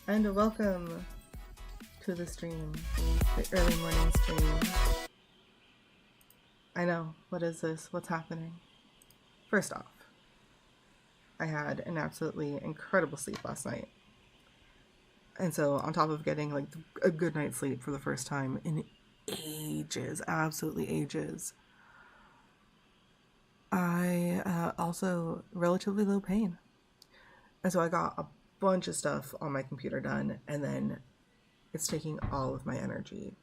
And welcome to the stream, the early morning stream. I know, what is this? What's happening? First off, I had an absolutely incredible sleep last night. And so on top of getting like a good night's sleep for the first time in ages, absolutely ages, I also relatively low pain. And so I got a bunch of stuff on my computer done, and then it's taking all of my energy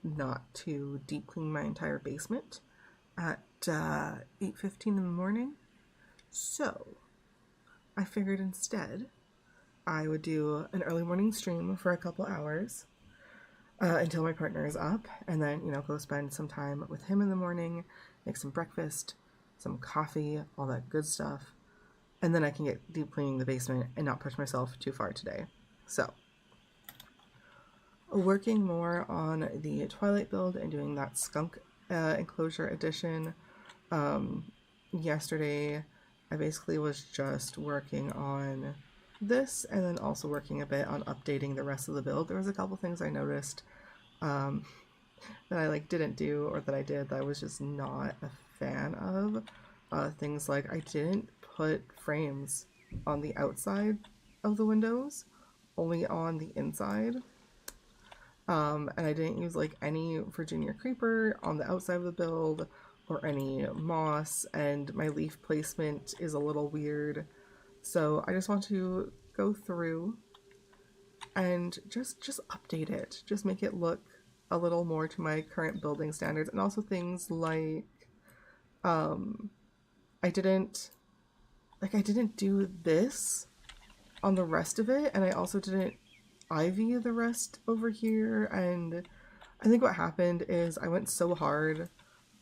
not to deep clean my entire basement at 8:15 in the morning. So I figured instead I would do an early morning stream for a couple hours until my partner is up, and then, you know, go spend some time with him in the morning, make some breakfast, some coffee, all that good stuff. And then I can get deep cleaning the basement and not push myself too far today. So, working more on the Twilight build and doing that Skunk Enclosure edition. Yesterday, I basically was just working on this and then also working a bit on updating the rest of the build. There was a couple things I noticed that I didn't do, or that I did that I was just not a fan of. Things like I didn't put frames on the outside of the windows, only on the inside. And I didn't use any Virginia creeper on the outside of the build or any moss, and my leaf placement is a little weird. So I just want to go through and just update it, just make it look a little more to my current building standards. And also things like I didn't do this on the rest of it, and I also didn't ivy the rest over here. And I think what happened is I went so hard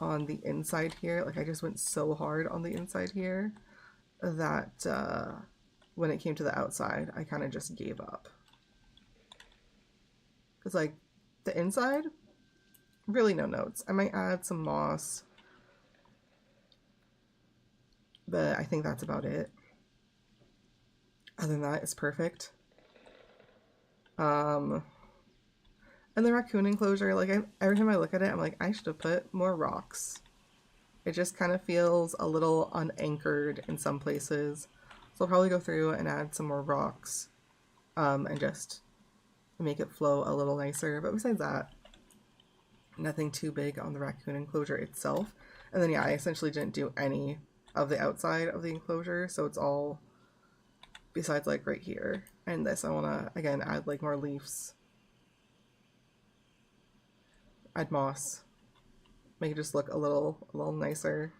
on the inside here, I just went so hard on the inside here that when it came to the outside, I kind of just gave up. Because the inside, really no notes. I might add some moss, but I think that's about it. Other than that, it's perfect. And the raccoon enclosure, every time I look at it, I'm like, I should have put more rocks. It just kind of feels a little unanchored in some places. So I'll probably go through and add some more rocks and just make it flow a little nicer. But besides that, nothing too big on the raccoon enclosure itself. And then, yeah, I essentially didn't do any of the outside of the enclosure, so it's all besides right here. And this, I want to, again, add more leaves. Add moss. Make it just look a little nicer.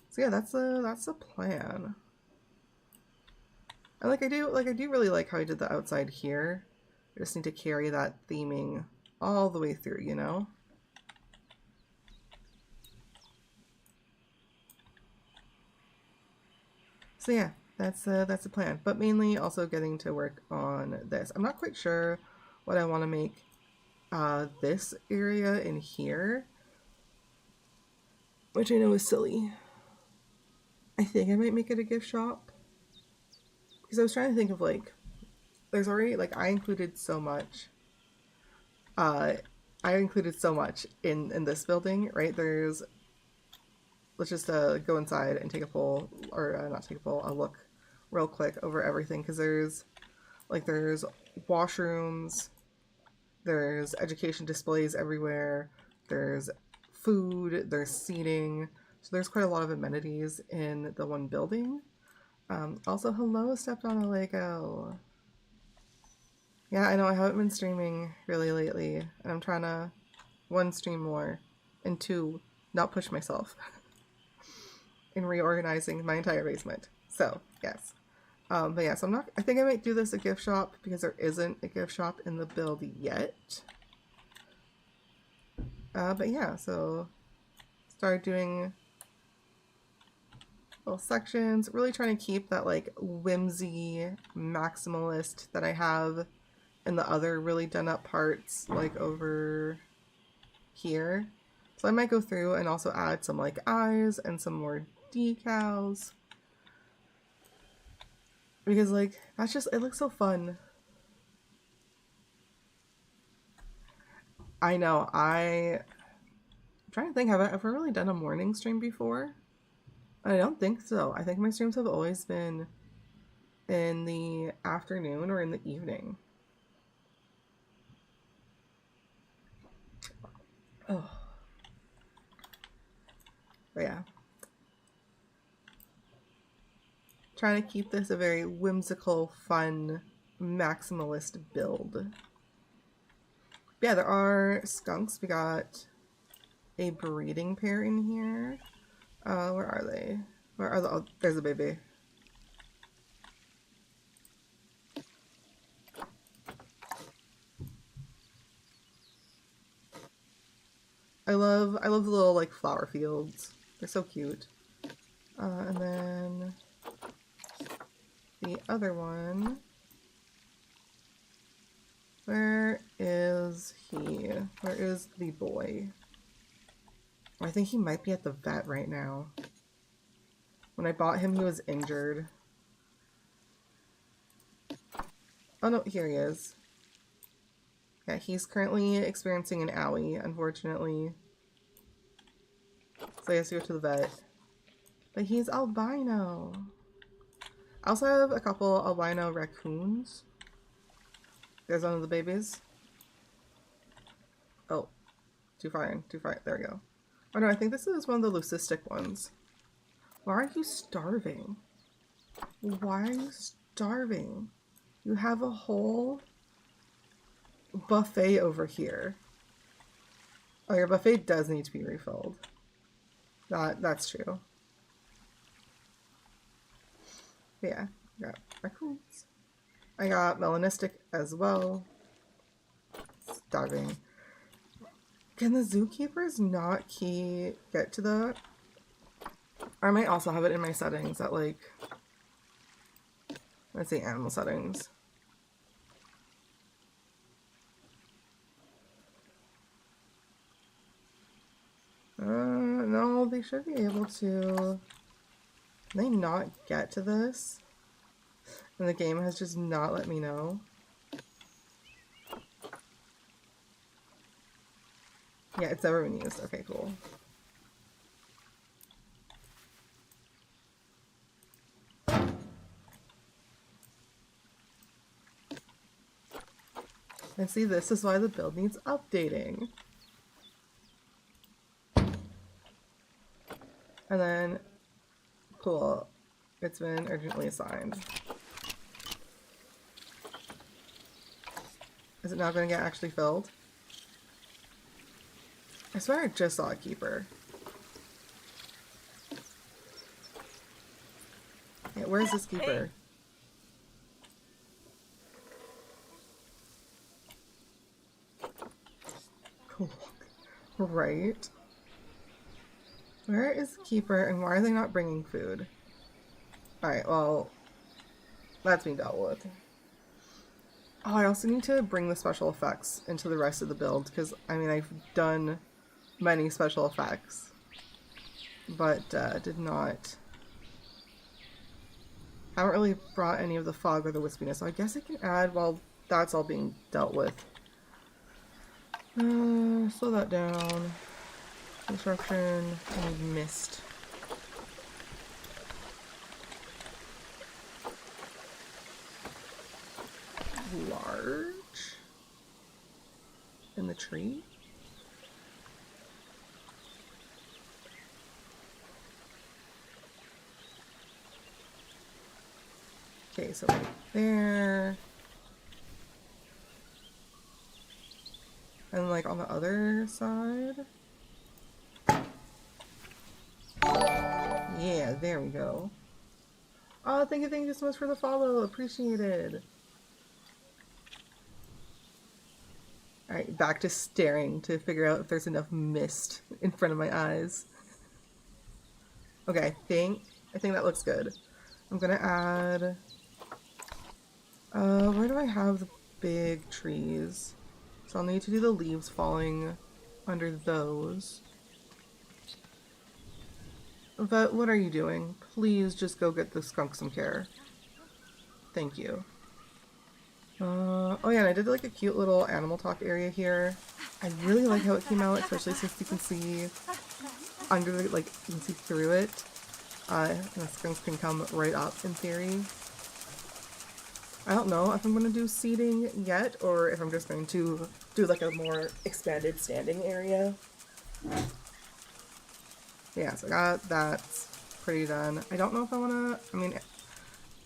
So yeah, that's the plan. And I do really like how I did the outside here. I just need to carry that theming all the way through, you know? So yeah, that's the plan. But mainly also getting to work on this. I'm not quite sure what I want to make this area in here, which I know is silly. I think I might make it a gift shop, because I was trying to think of there's already I included so much. I included so much in this building, right? Let's just go inside and take a poll, or not take a poll, a look real quick over everything, because there's washrooms, there's education displays everywhere, there's food, there's seating, so there's quite a lot of amenities in the one building. Also, hello, stepped on a Lego. Yeah, I know I haven't been streaming really lately, and I'm trying to, 1, stream more, and 2, not push myself in reorganizing my entire basement. So, yes. But yeah, so I think I might do this a gift shop, because there isn't a gift shop in the build yet. But yeah, so start doing little sections, really trying to keep that whimsy maximalist that I have in the other really done up parts over here. So I might go through and also add some eyes and some more decals. Because, like, that's just, it looks so fun. I know, I'm trying to think, have I ever really done a morning stream before? I don't think so. I think my streams have always been in the afternoon or in the evening. Oh. But yeah. Trying to keep this a very whimsical, fun, maximalist build. Yeah, there are skunks. We got a breeding pair in here. Where are they? Where are the? Oh, there's a baby. I love the little like flower fields. They're so cute. And then the other one. Where is he? Where is the boy? I think he might be at the vet right now. When I bought him, he was injured. Oh no, here he is. Yeah, he's currently experiencing an owie, unfortunately. So he has to go to the vet. But he's albino. I also have a couple albino raccoons. There's one of the babies. Oh, too far in, too far. There we go. Oh no, I think this is one of the leucistic ones. Why are you starving? Why are you starving? You have a whole buffet over here. Oh, your buffet does need to be refilled. That's true. But yeah, I got raccoons. I got melanistic as well. Starving. Can the zookeepers not get to the... I might also have it in my settings that, like... Let's see, animal settings. No, they should be able to... Can they not get to this? And the game has just not let me know. Yeah, it's never been used. Okay, cool. And see, this is why the build needs updating. And then, cool, it's been urgently assigned. Is it now going to get actually filled? I swear I just saw a keeper. Yeah, where's this keeper? Cool. Right. Where is the keeper and why are they not bringing food? Alright, well, that's being dealt with. Oh, I also need to bring the special effects into the rest of the build because, I mean, I've done many special effects, but did not... Haven't really brought any of the fog or the wispiness, so I guess I can add while that's all being dealt with. Slow that down. Construction, I need mist. Large in the tree. Okay, so right there. And like on the other side. Yeah, there we go. Oh, thank you so much for the follow. Appreciated. Alright, back to staring to figure out if there's enough mist in front of my eyes. Okay, I think that looks good. I'm gonna add... where do I have the big trees? So I'll need to do the leaves falling under those. But what are you doing? Please just go get the skunk some care. Thank you. Oh yeah, and I did like a cute little animal talk area here. I really like how it came out, especially since you can see under the, like, you can see through it. And the skunks can come right up in theory. I don't know if I'm going to do seating yet, or if I'm just going to do like a more expanded standing area. Yeah, so I got that pretty done. I don't know if I want to, I mean,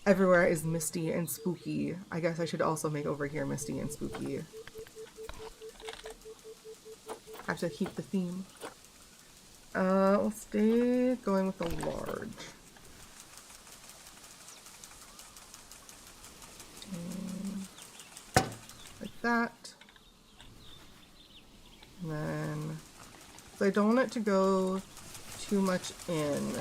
everywhere is misty and spooky. I guess I should also make over here misty and spooky. Have to keep the theme. We'll stay going with the large. Like that. And then, so I don't want it to go too much in.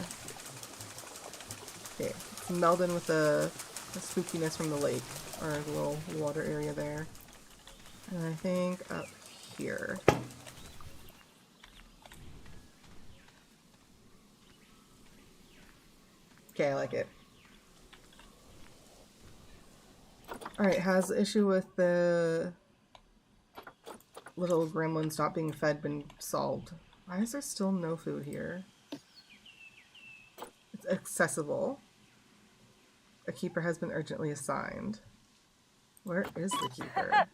Okay, it's meld in with the spookiness from the lake, or the little water area there. And I think up here. Okay, I like it. Alright, has the issue with the little gremlins not being fed been solved? Why is there still no food here? It's accessible. A keeper has been urgently assigned. Where is the keeper?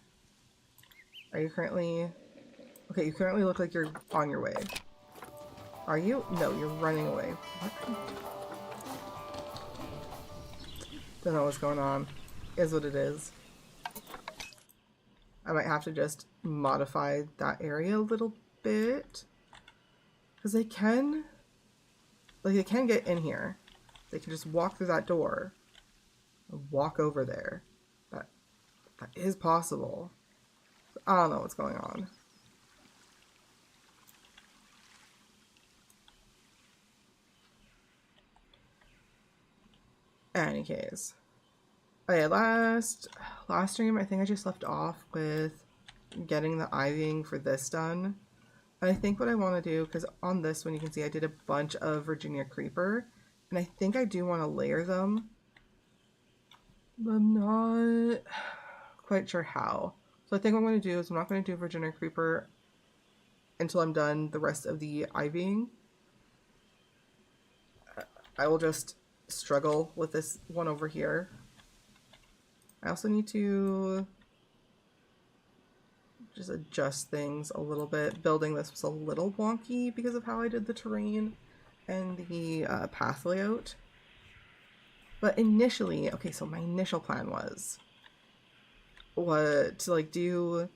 Are you currently... Okay, you currently look like you're on your way. Are you? No, you're running away. What are you doing? Don't know what's going on. Is what it is. I might have to just modify that area a little bit. Because they can... Like, they can get in here. They can just walk through that door. And walk over there. That is possible. I don't know what's going on. Any case. Oh yeah, last stream I think I just left off with getting the ivying for this done. And I think what I want to do, because on this one you can see I did a bunch of Virginia Creeper, and I think I do want to layer them, but I'm not quite sure how. So I think what I'm going to do is I'm not going to do Virginia Creeper until I'm done the rest of the ivying. I will just struggle with this one over here. I also need to just adjust things a little bit. Building this was a little wonky because of how I did the terrain and the path layout. But initially, okay, so my initial plan was to like do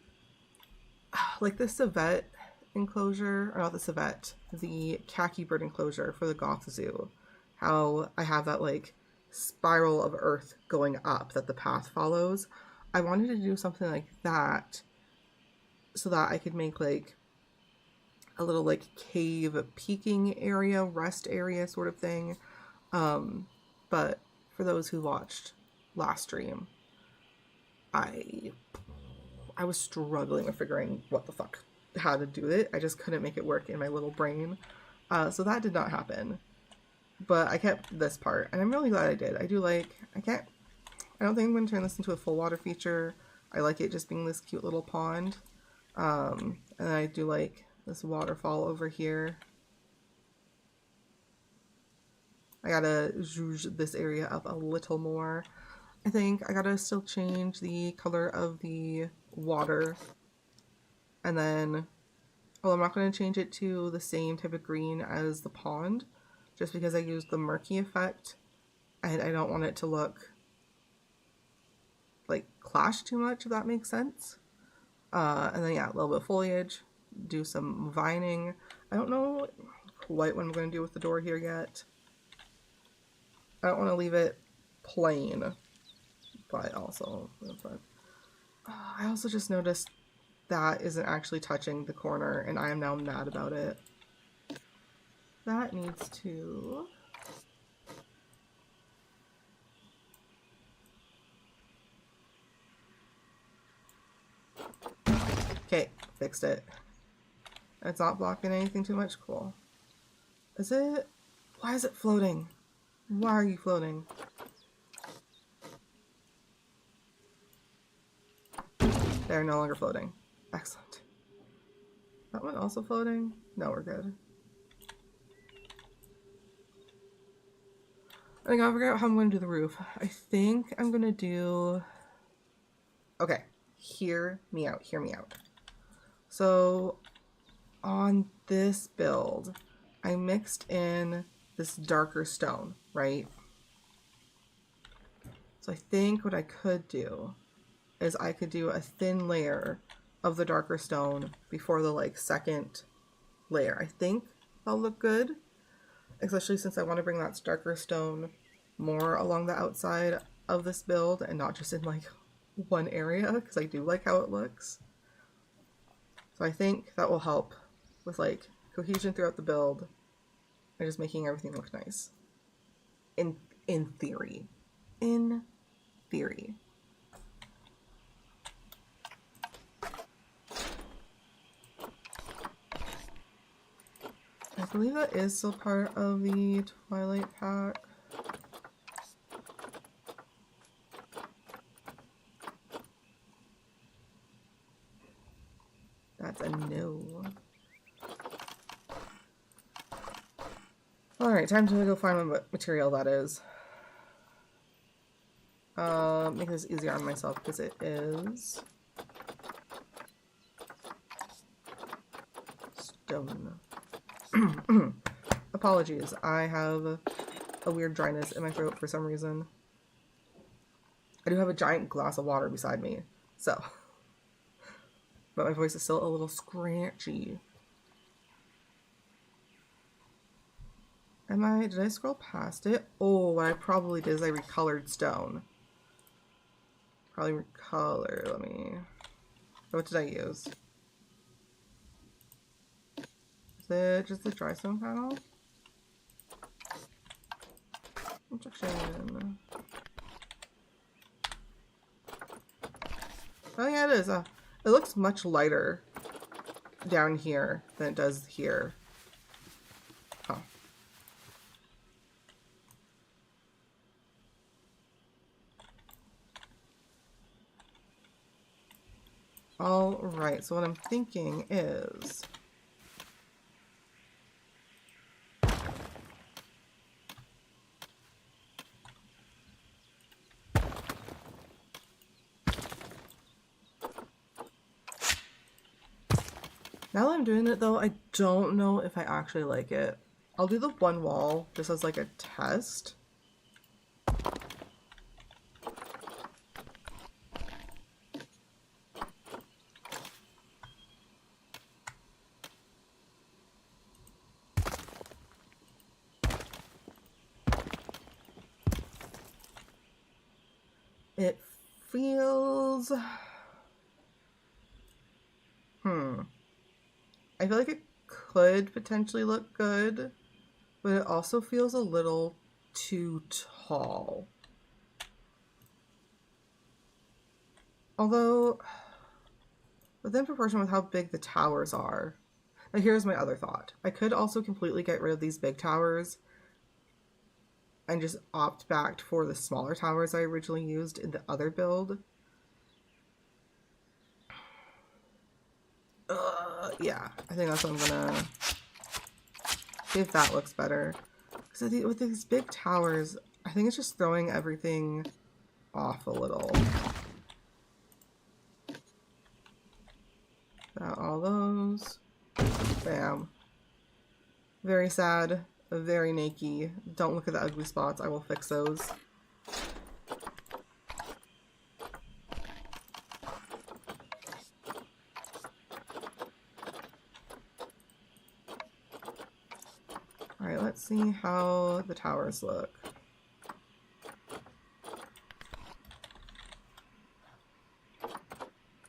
like the civet enclosure, or not the civet, the khaki bird enclosure for the Goth Zoo. How I have that like spiral of earth going up that the path follows. I wanted to do something like that so that I could make like a little like cave peeking area, rest area sort of thing. But for those who watched last stream, I was struggling with figuring what the fuck, how to do it. I just couldn't make it work in my little brain. So that did not happen. But I kept this part, and I'm really glad I did. I do like, I don't think I'm going to turn this into a full water feature. I like it just being this cute little pond. And I do like this waterfall over here. I gotta zhuzh this area up a little more. I think I gotta still change the color of the water. And then, well, I'm not going to change it to the same type of green as the pond, just because I used the murky effect, and I don't want it to look like clash too much, if that makes sense. And then yeah, a little bit of foliage, do some vining. I don't know quite what I'm going to do with the door here yet. I don't want to leave it plain, but also, I also just noticed that isn't actually touching the corner, and I am now mad about it. That needs to... Okay, fixed it. It's not blocking anything too much. Cool. Is it? Why is it floating? Why are you floating? They're no longer floating. Excellent. That one also floating? No, we're good. I gotta figure out how I'm gonna do the roof. I think I'm gonna do... Okay, hear me out, hear me out. So on this build, I mixed in this darker stone, right? So I think what I could do is I could do a thin layer of the darker stone before the like second layer. I think that'll look good, especially since I want to bring that darker stone more along the outside of this build and not just in like one area, because I do like how it looks. So I think that will help with like cohesion throughout the build and just making everything look nice. In theory. In theory. I believe that is still part of the Twilight pack. That's a no. Alright, time to go find what material that is. Make this easier on myself because it is stone. Apologies, I have a weird dryness in my throat for some reason. I do have a giant glass of water beside me, so. But my voice is still a little scratchy. Did I scroll past it? Oh, what I probably did is I recolored stone. Probably recolor, let me... What did I use? Is it just the dry stone panel? Objection. Oh yeah, it is. It looks much lighter down here than it does here. Huh. Alright, so what I'm thinking is... Now that I'm doing it though, I don't know if I actually like it. I'll do the one wall just as like a test. It feels... I feel like it could potentially look good, but it also feels a little too tall. Although, within proportion with how big the towers are. Now here's my other thought. I could also completely get rid of these big towers and just opt back for the smaller towers I originally used in the other build. Yeah, I think that's what I'm gonna see if that looks better. Because with these big towers, I think it's just throwing everything off a little. Got all those. Bam. Very sad. Very naked. Don't look at the ugly spots. I will fix those. Alright, let's see how the towers look.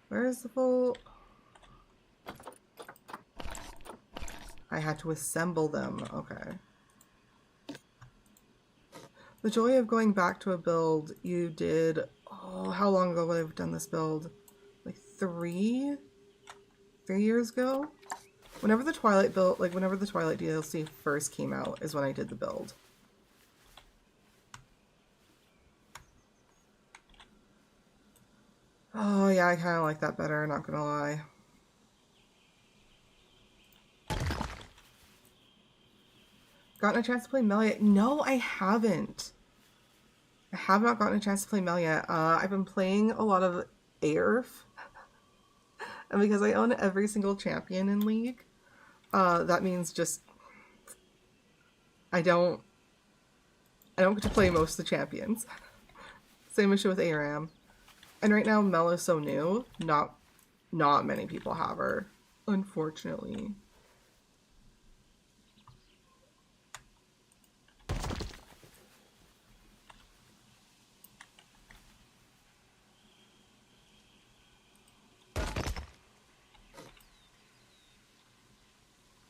Where's the full... I had to assemble them. Okay. The joy of going back to a build you did... Oh, how long ago would I have done this build? Like 3 years ago? Whenever the Twilight build, like whenever the Twilight DLC first came out is when I did the build. Oh yeah, I kind of like that better, not gonna lie. Gotten a chance to play Mel yet? No, I haven't. I have not gotten a chance to play Mel yet. I've been playing a lot of AIRF, and because I own every single champion in League, that means just I don't get to play most of the champions. Same issue with ARAM. And right now Mel is so new, not many people have her, unfortunately.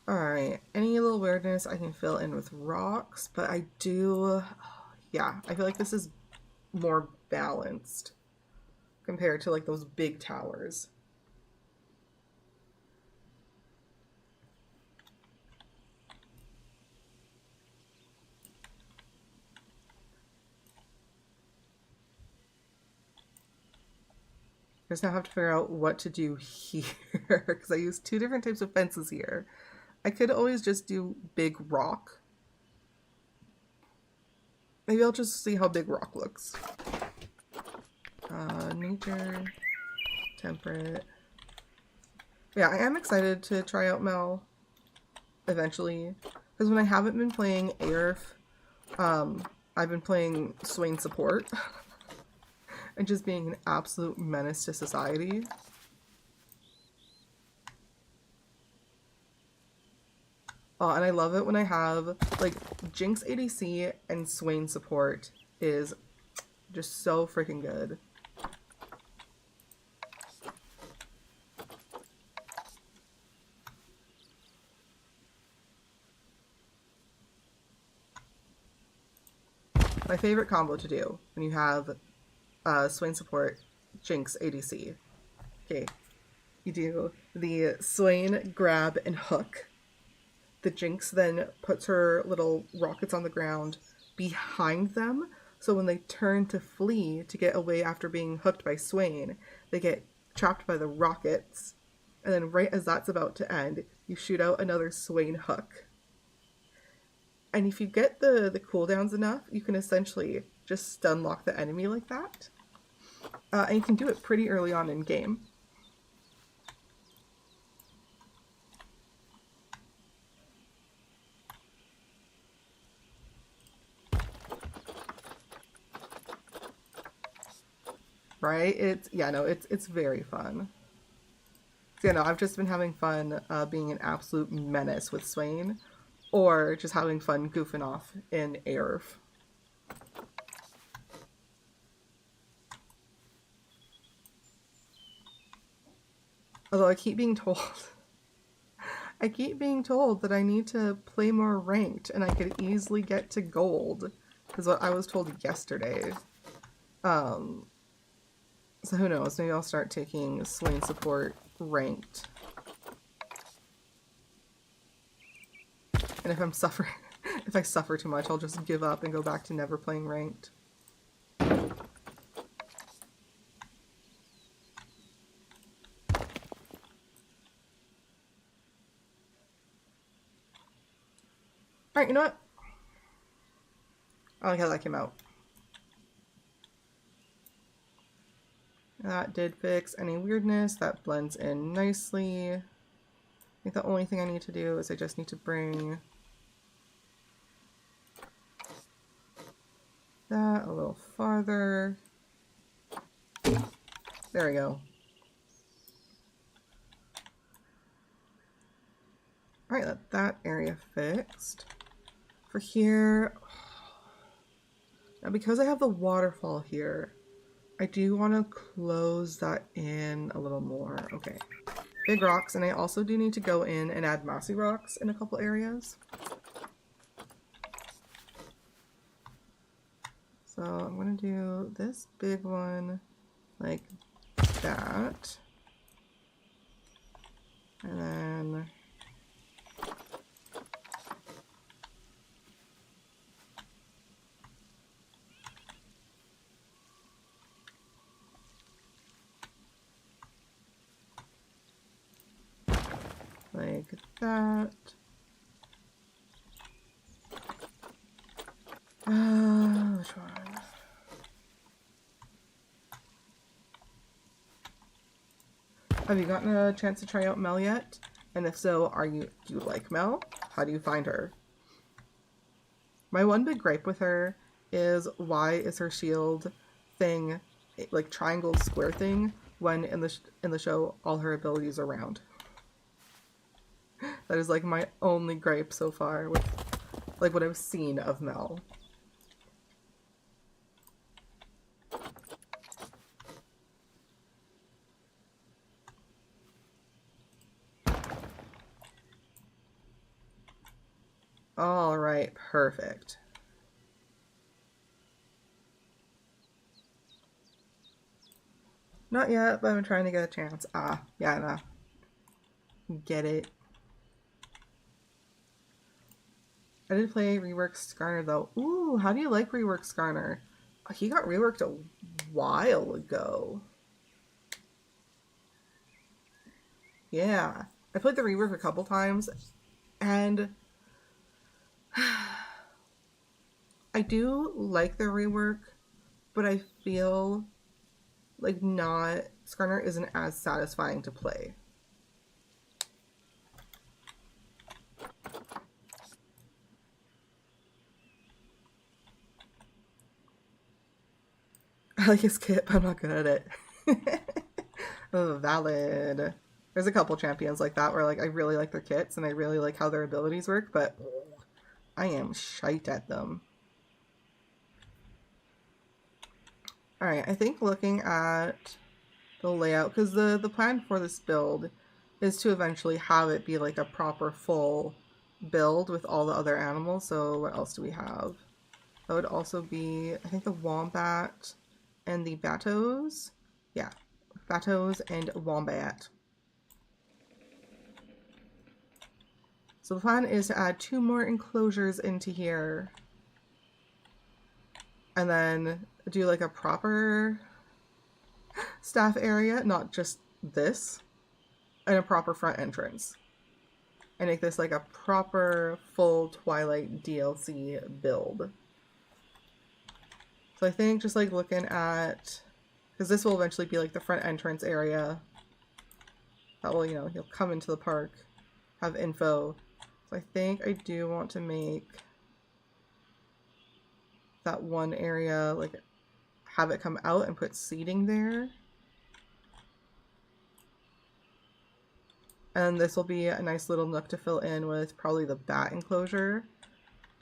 Alright, any little weirdness I can fill in with rocks, but I do, yeah, I feel like this is more balanced compared to like those big towers. I just now have to figure out what to do here because I use two different types of fences here. I could always just do big rock. Maybe I'll just see how big rock looks. Nature, temperate. Yeah, I am excited to try out Mel eventually because when I haven't been playing AIRF, I've been playing Swain support and just being an absolute menace to society. And I love it when I have, like, Jinx ADC and Swain support is just so freaking good. My favorite combo to do when you have Swain support, Jinx ADC. Okay, you do the Swain grab and hook. The Jinx then puts her little rockets on the ground behind them, so when they turn to flee to get away after being hooked by Swain, they get trapped by the rockets, and then right as that's about to end, you shoot out another Swain hook. And if you get the cooldowns enough, you can essentially just stun lock the enemy like that. And you can do it pretty early on in game. Right? It's very fun. So, yeah, no, I've just been having fun being an absolute menace with Swain, or just having fun goofing off in AIRF. Although I keep being told that I need to play more ranked and I could easily get to gold, is what I was told yesterday. So who knows, maybe I'll start taking Swain support ranked. And if if I suffer too much, I'll just give up and go back to never playing ranked. Alright, you know what? I like how that came out. That did fix any weirdness. That blends in nicely. I think the only thing I need to do is I just need to bring that a little farther. There we go. Alright, that area fixed. For here, now because I have the waterfall here, I do want to close that in a little more. Okay, big rocks, and I also do need to go in and add mossy rocks in a couple areas. So I'm going to do this big one like that. And then Like that. Which one? Have you gotten a chance to try out Mel yet? And if so, do you like Mel? How do you find her? My one big gripe with her is, why is her shield thing, like triangle square thing, when in the show all her abilities are round? That is like my only gripe so far with like what I've seen of Mel. All right, perfect. Not yet, but I'm trying to get a chance. Ah, yeah, nah. Get it. I did play Rework Skarner though. Ooh, how do you like Rework Skarner? He got reworked a while ago. Yeah. I played the rework a couple times, and I do like the rework, but I feel like Skarner isn't as satisfying to play. I like his kit, but I'm not good at it. Oh, valid. There's a couple champions like that where like I really like their kits and I really like how their abilities work, but I am shite at them. Alright, I think looking at the layout, because the plan for this build is to eventually have it be like a proper full build with all the other animals. So what else do we have? That would also be, I think, the wombat and the batos. Yeah, batos and wombat. So the plan is to add 2 more enclosures into here. And then do like a proper staff area, not just this, and a proper front entrance. And make this like a proper full Twilight DLC build. So I think just like looking at, because this will eventually be like the front entrance area that will, you know, you'll come into the park, have info. So I think I do want to make that one area, like have it come out and put seating there. And this will be a nice little nook to fill in with probably the bat enclosure.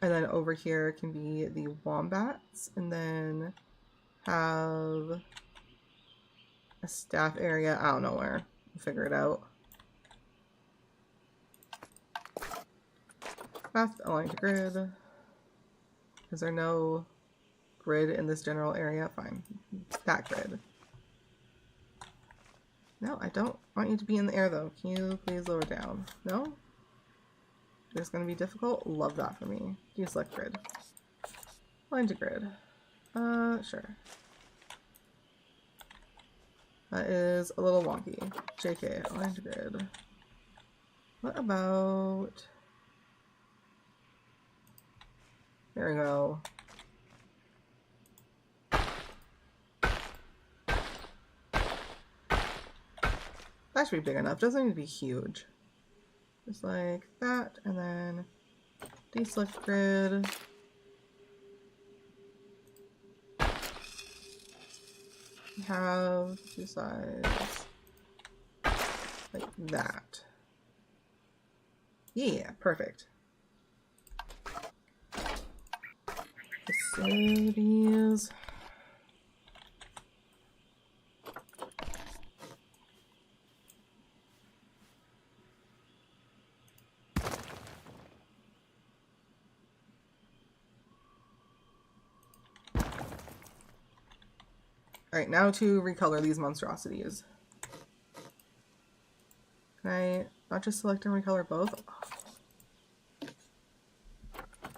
And then over here can be the wombats, and then have a staff area. I don't know where. We'll figure it out. Path aligned to grid. Is there no grid in this general area? Fine. That grid. No, I don't want you to be in the air though. Can you please lower down? No? It's going to be difficult? Love that for me. Can you select grid? Align to grid. Sure. That is a little wonky. JK, align to grid. What about... There we go. That should be big enough. Doesn't need to be huge. Just like that, and then deselect grid. We have 2 sides like that. Yeah, perfect. Facilities. Alright, now to recolor these monstrosities. Can I not just select and recolor both?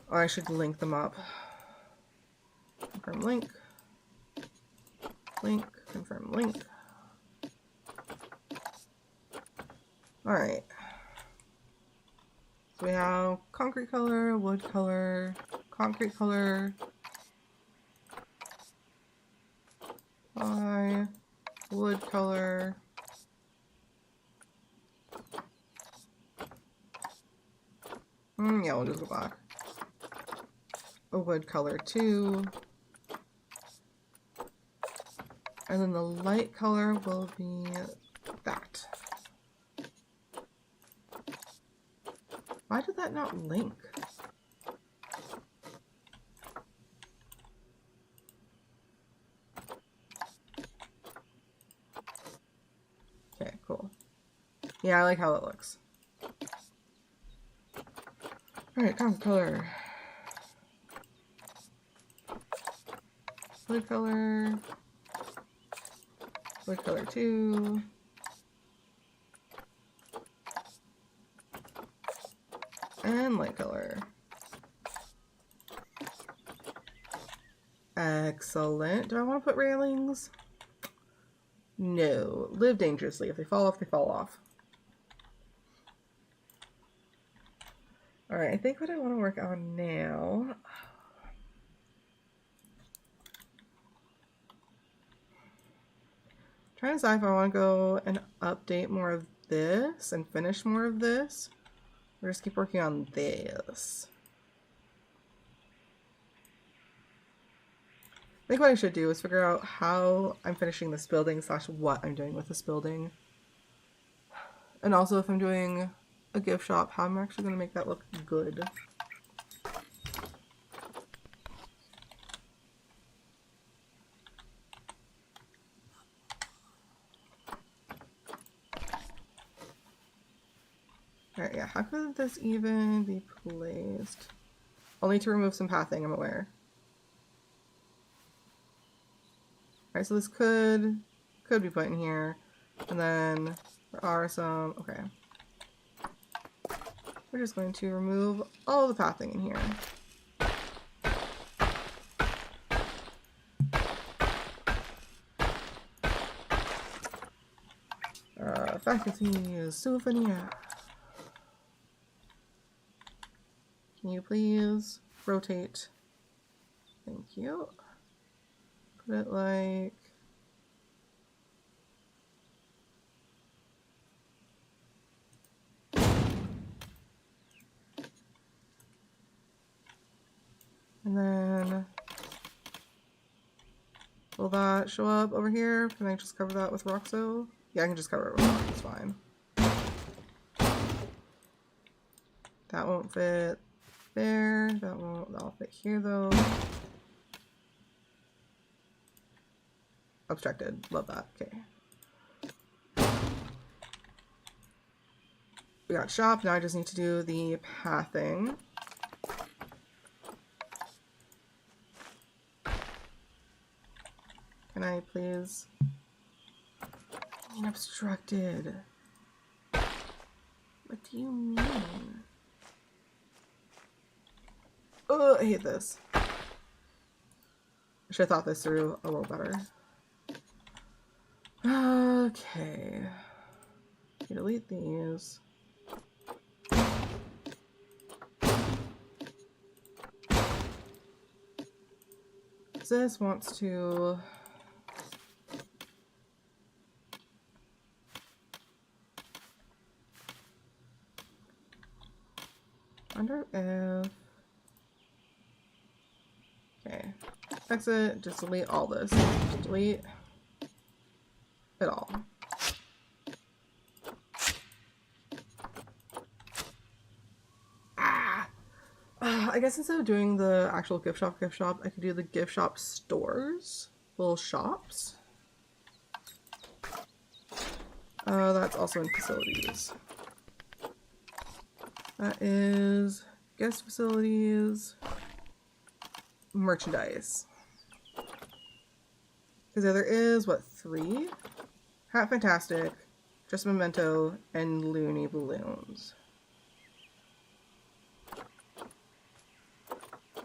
Or I should link them up. Confirm link. Link. Confirm link. Alright. So we have concrete color, wood color, concrete color, wood color, yeah, we'll just go back. A wood color too. And then the light color will be that. Why did that not link? Okay, cool. Yeah, I like how it looks. Alright, concrete color. Wood color. Wood color 2. And light color. Excellent. Do I want to put railings? No. Live dangerously. If they fall off, they fall off. Alright, I think what I want to work on now... Trying to decide if I want to go and update more of this and finish more of this, or just keep working on this. I think what I should do is figure out how I'm finishing this building / what I'm doing with this building. And also if I'm doing a gift shop, how I'm actually going to make that look good. Alright, yeah, how could this even be placed? I'll need to remove some pathing, I'm aware. Alright, so this could be put in here. And then there are some, okay. We're just going to remove all the pathing in here. Faculty is souvenir. Can you please rotate? Thank you. Put it like... And then... Will that show up over here? Can I just cover that with Roxo? Yeah, I can just cover it with rock, it's fine. That won't fit there. That'll fit here though. Obstructed. Love that. Okay. We got shop. Now I just need to do the pathing. Can I please? Obstructed. What do you mean? Oh, I hate this. I should have thought this through a little better. Okay. Delete these. This wants to... Under F. Okay. Exit. Just delete all this. Just delete it all. Ah! I guess instead of doing the actual gift shop, I could do the gift shop stores. Little shops. That's also in facilities. That is guest facilities, merchandise. Because there is, what, 3? Hat Fantastic, Just Memento, and Looney Balloons.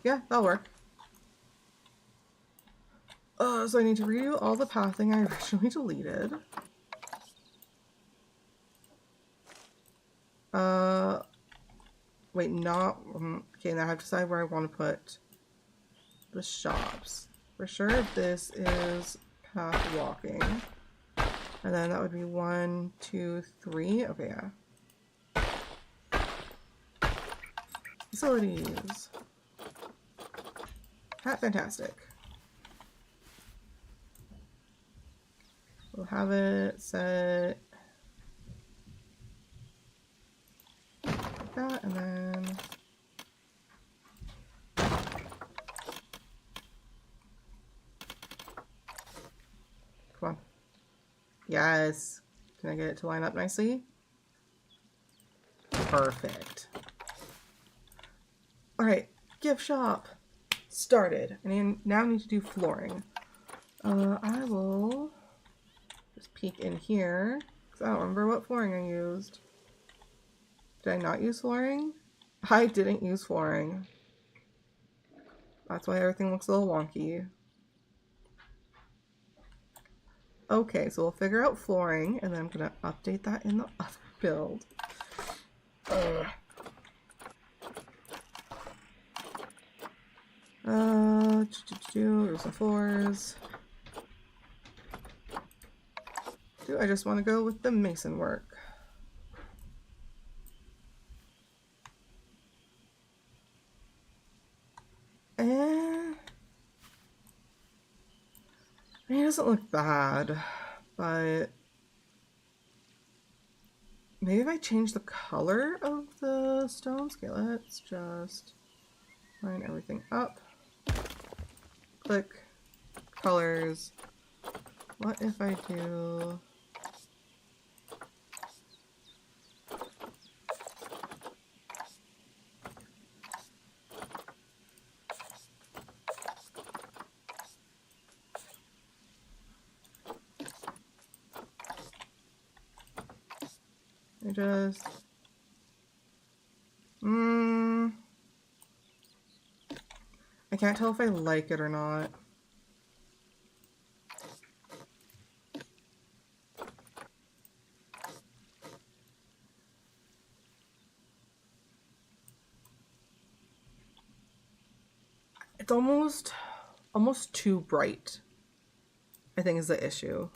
Yeah, that'll work. So I need to redo all the pathing I originally deleted. Wait, not... okay, now I have to decide where I want to put the shops. For sure, this is path walking. And then that would be 1, 2, 3. Okay, yeah. Facilities. Fantastic. We'll have it set like that, and then come on. Yes. Can I get it to line up nicely? Perfect. Alright, gift shop. Started. I now need to do flooring. I will just peek in here, because I don't remember what flooring I used. Did I not use flooring? I didn't use flooring. That's why everything looks a little wonky. Okay, so we'll figure out flooring, and then I'm going to update that in the other build. There's some floors. Do I just want to go with the mason work? It doesn't look bad, but maybe if I change the color of the stones. Okay, let's just line everything up. Click colors. What if I do I just I can't tell if I like it or not. It's almost too bright, I think, is the issue.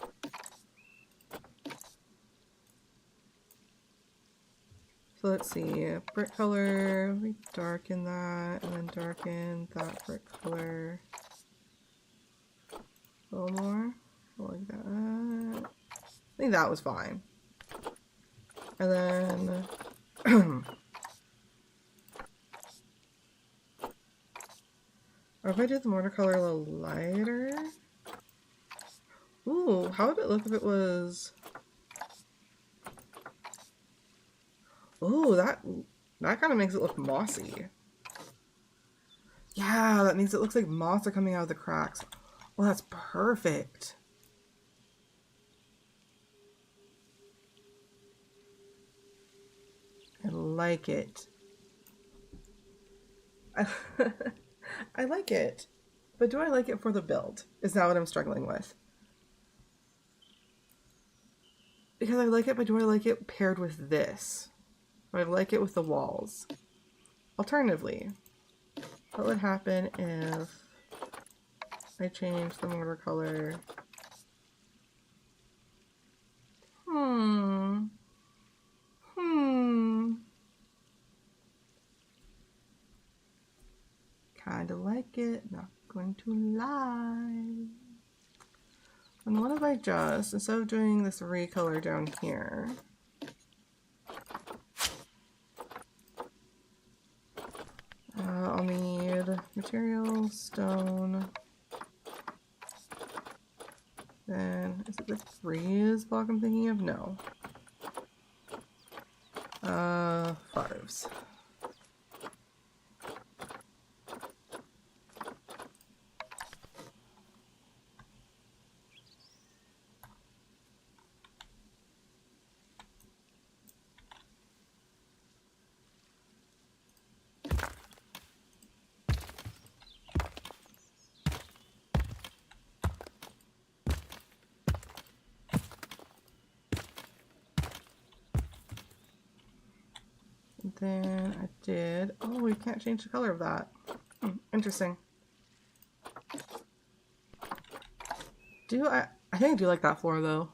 So let's see, brick color, we darken that, and then darken that brick color a little more, like that. I think that was fine. And then or if I did the mortar color a little lighter. Ooh, how would it look if it was... Ooh, that kind of makes it look mossy. Yeah, that means it looks like moss are coming out of the cracks. Well, that's perfect. I like it. I like it. But do I like it for the build? Is that what I'm struggling with? Because I like it, but do I like it paired with this? Or I like it with the walls? Alternatively, what would happen if I change the mortar color? Kinda like it, not going to lie. And what if I just, instead of doing this recolor down here, I'll need material, stone, then, is it the freeze block I'm thinking of? No. Farves. then I did... Oh, we can't change the color of that. Interesting. I think I do like that floor, though.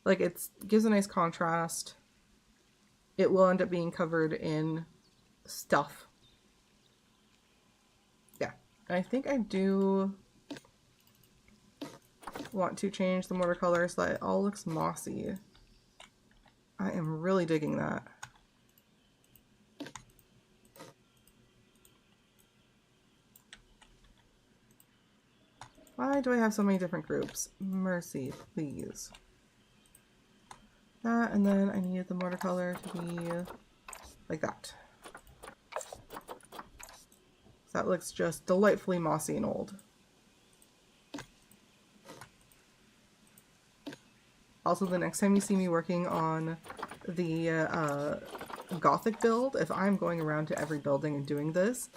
Like, it gives a nice contrast. It will end up being covered in stuff. Yeah. I think I do want to change the mortar color so that it all looks mossy. I am really digging that. Why do I have so many different groups? Mercy, please. That, and then I need the mortar color to be like that. So that looks just delightfully mossy and old. Also, the next time you see me working on the Gothic build, if I'm going around to every building and doing this,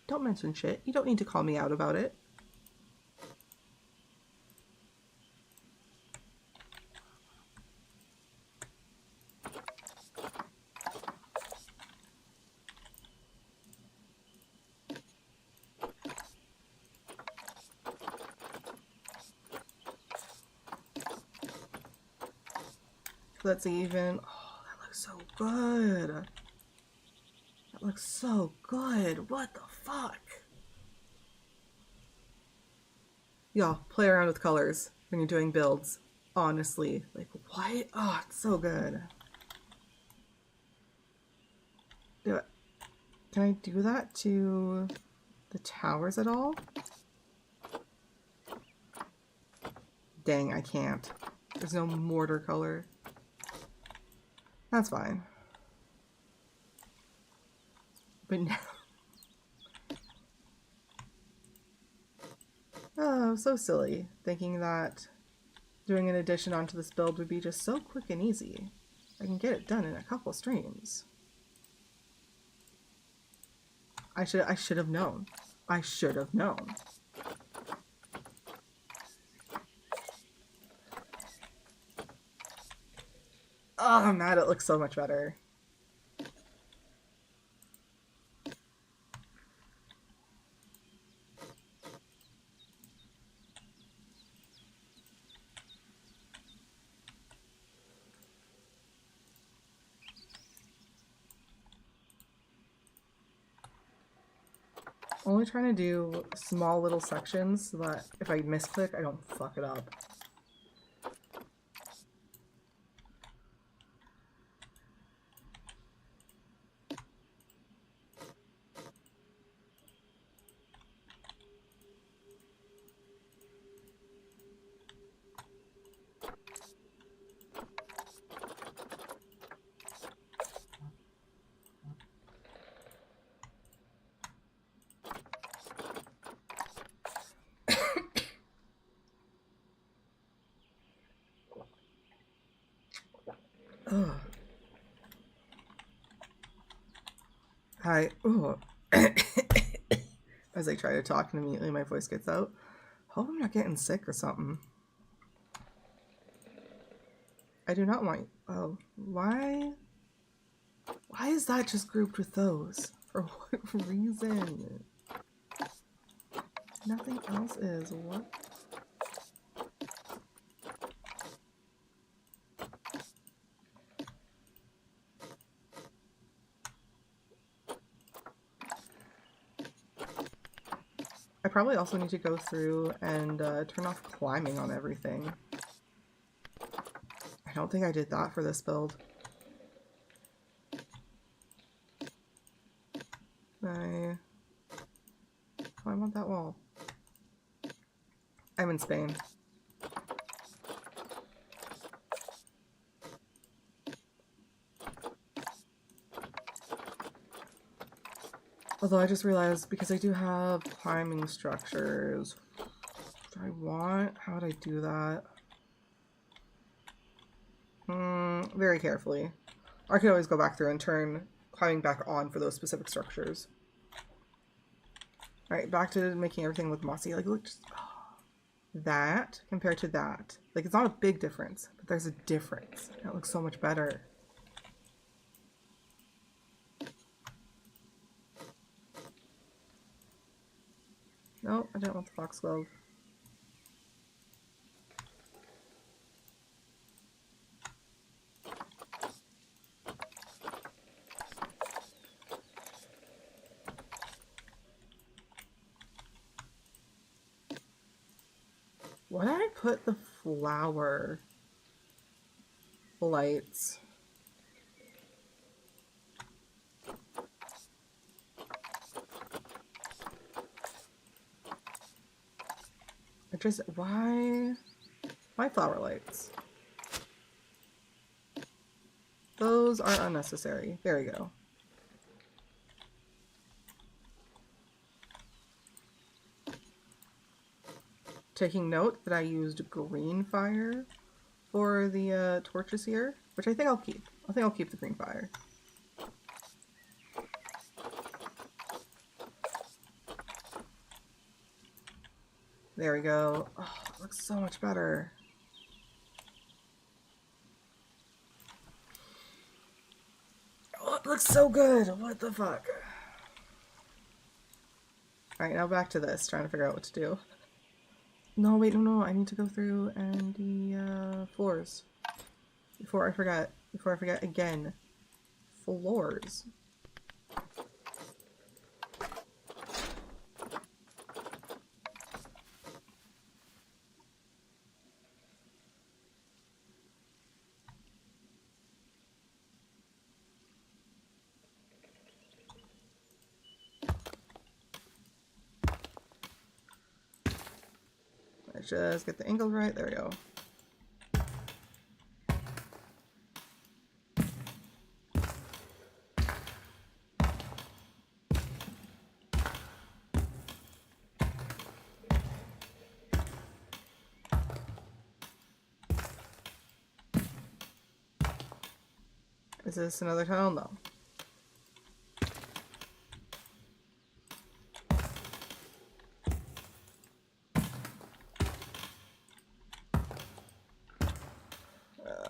don't mention shit. You don't need to call me out about it. Let's even... Oh, that looks so good. That looks so good. What the fuck? Y'all, play around with colors when you're doing builds. Honestly. Like, what? Oh, it's so good. Do it. Can I do that to the towers at all? Dang, I can't. There's no mortar color. That's fine. But now... Oh, so silly. Thinking that doing an addition onto this build would be just so quick and easy. I can get it done in a couple streams. I should have known. I should have known. Oh, I'm mad. It looks so much better. Only trying to do small little sections so that if I misclick, I don't fuck it up. Ugh. Hi. Ooh. As I try to talk and immediately my voice gets out. Hope I'm not getting sick or something. I do not want... Oh, why? Why is that just grouped with those? For what reason? Nothing else is. What? I probably also need to go through and turn off climbing on everything. I don't think I did that for this build. I want that wall. I'm in Spain. Although I just realized, because I do have climbing structures, do I want? How would I do that? Very carefully. I could always go back through and turn climbing back on for those specific structures. Alright, back to making everything look mossy. Like, look, just that compared to that. Like, it's not a big difference, but there's a difference. It looks so much better. No, I didn't want the foxglove. Why did I put the flower lights? Why flower lights? Those are unnecessary. There we go. Taking note that I used green fire for the torches here, which I think I'll keep. I think I'll keep the green fire. There we go. Oh, it looks so much better. Oh, it looks so good. What the fuck? Alright, now back to this, trying to figure out what to do. No, wait, no, I need to go through and the floors. Before I forget again. Floors. Let's just get the angles right. There we go. Is this another tunnel? No.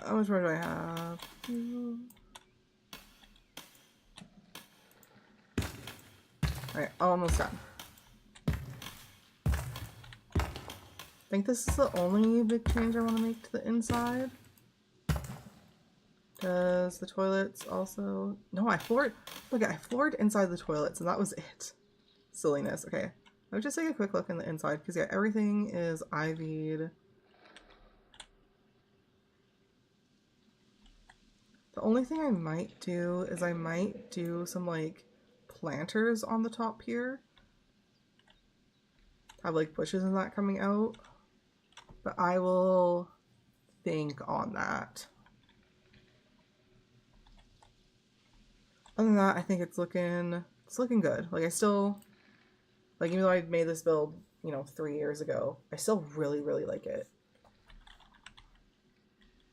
How much more do I have? Alright, almost done. I think this is the only big change I want to make to the inside. Does the toilets also... No, I floored... Look, I floored inside the toilets and that was it. Silliness. Okay. Let me just take a quick look in the inside because yeah, everything is ivied. The only thing I might do is I might do some like planters on the top here. Have like bushes and that coming out. But I will think on that. Other than that, I think it's looking good. Like I still, like even though I made this build, you know, 3 years ago, I still really, really like it.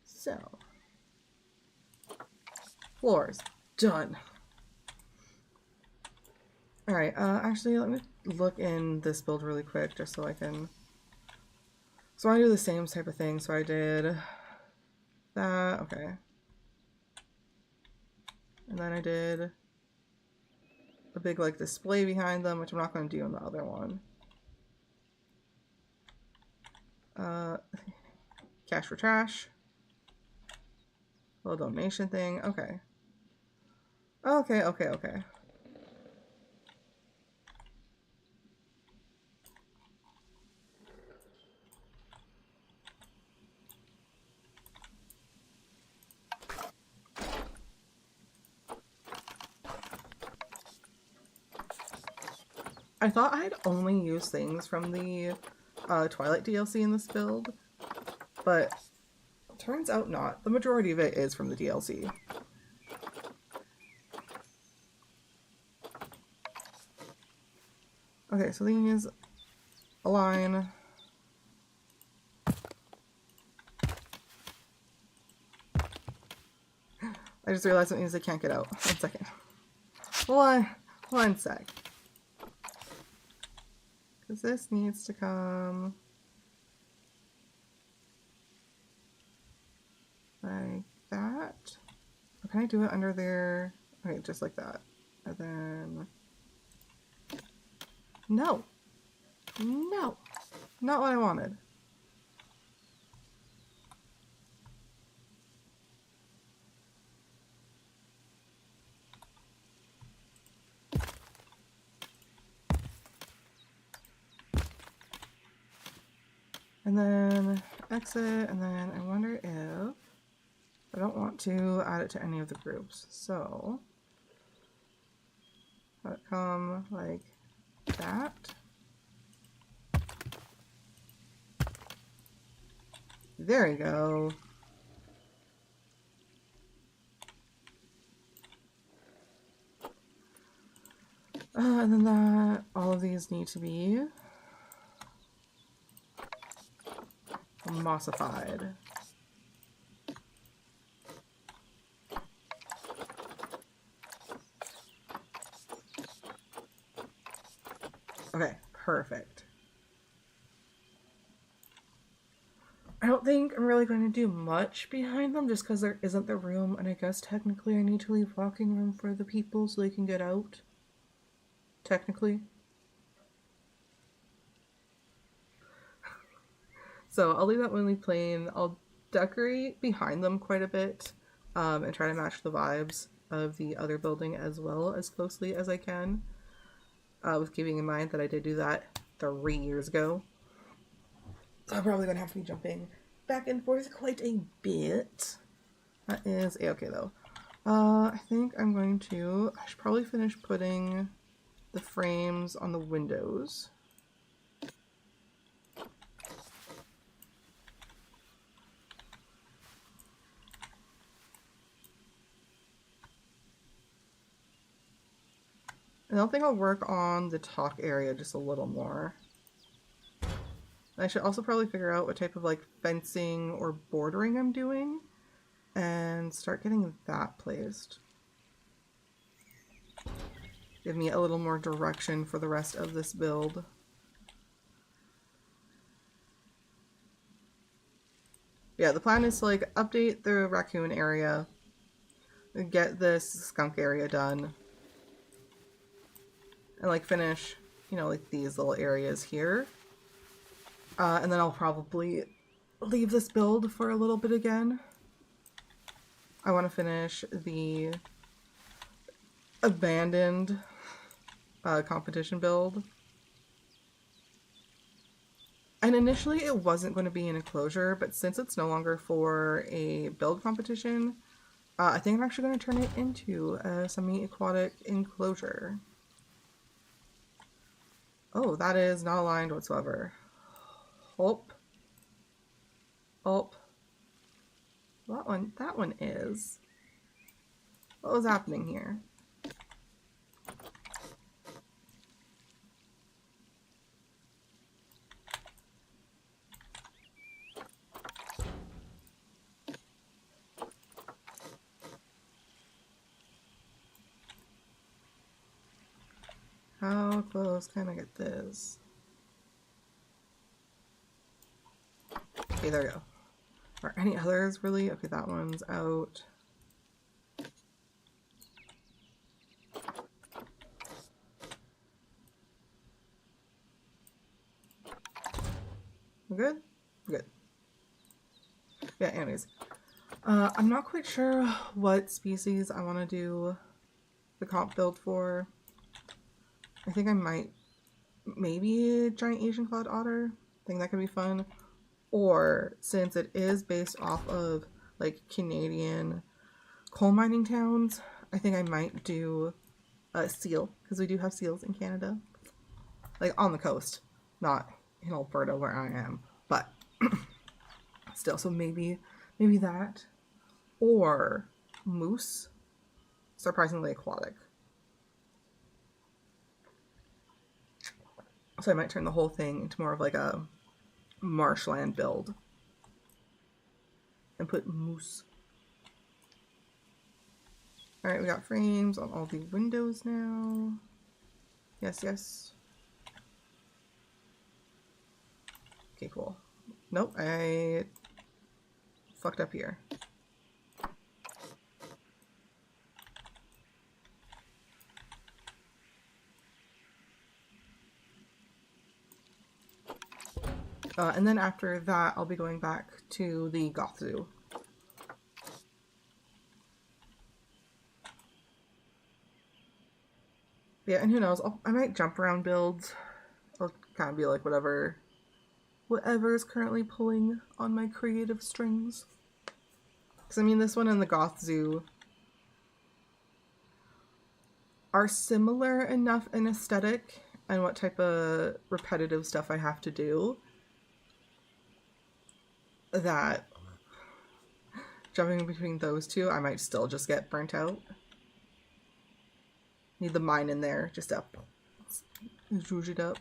So, floors, done. Alright, actually let me look in this build really quick just so I can... So I do the same type of thing, so I did that, okay. And then I did a big like display behind them, which I'm not going to do in the other one. Cash for trash. Little donation thing, okay. Okay. I thought I'd only use things from the Twilight DLC in this build, but turns out not. The majority of it is from the DLC. Okay, so these align. I just realized it means I can't get out. 1 second. One sec. Because this needs to come like that. Or can I do it under there? Okay, just like that. And then... No! No, not what I wanted. And then exit, and then I wonder if I don't want to add it to any of the groups. So let it come like that. There you go. And then that, all of these need to be mossified. Okay, perfect. I don't think I'm really going to do much behind them just because there isn't the room, and I guess technically I need to leave walking room for the people so they can get out. Technically. So I'll leave that one plain. I'll decorate behind them quite a bit and try to match the vibes of the other building as well as closely as I can. With keeping in mind that I did do that 3 years ago. So I'm probably going to have to be jumping back and forth quite a bit. That is a-okay though. I think I'm going to... I should probably finish putting the frames on the windows. And I think I'll work on the talk area just a little more. I should also probably figure out what type of like fencing or bordering I'm doing and start getting that placed. Give me a little more direction for the rest of this build. Yeah, the plan is to like update the raccoon area, get this skunk area done, and like finish, you know, like these little areas here. And then I'll probably leave this build for a little bit again. I want to finish the abandoned competition build. And initially it wasn't going to be an enclosure, but since it's no longer for a build competition, I think I'm actually going to turn it into a semi-aquatic enclosure. Oh, that is not aligned whatsoever. Hulp. Hulp. That one is. What was happening here? How close can I get this? Okay, there we go. Are any others really? Okay, that one's out. We're good? We're good. Yeah, anyways. I'm not quite sure what species I want to do the comp build for. I think I might, maybe a giant Asian clawed otter. I think that could be fun. Or, since it is based off of like Canadian coal mining towns, I think I might do a seal, because we do have seals in Canada. Like on the coast, not in Alberta where I am, but still. So maybe that, or moose, surprisingly aquatic. So I might turn the whole thing into more of like a marshland build and put moose. All right, we got frames on all the windows now. Yes, yes. Okay, cool. Nope, I fucked up here. And then after that, I'll be going back to the Goth Zoo. Yeah, and who knows, I might jump around builds. I'll kind of be like whatever is currently pulling on my creative strings. Because I mean, this one and the Goth Zoo are similar enough in aesthetic and what type of repetitive stuff I have to do that jumping between those two, I might still just get burnt out. Need the mine in there just to zhuzh it up.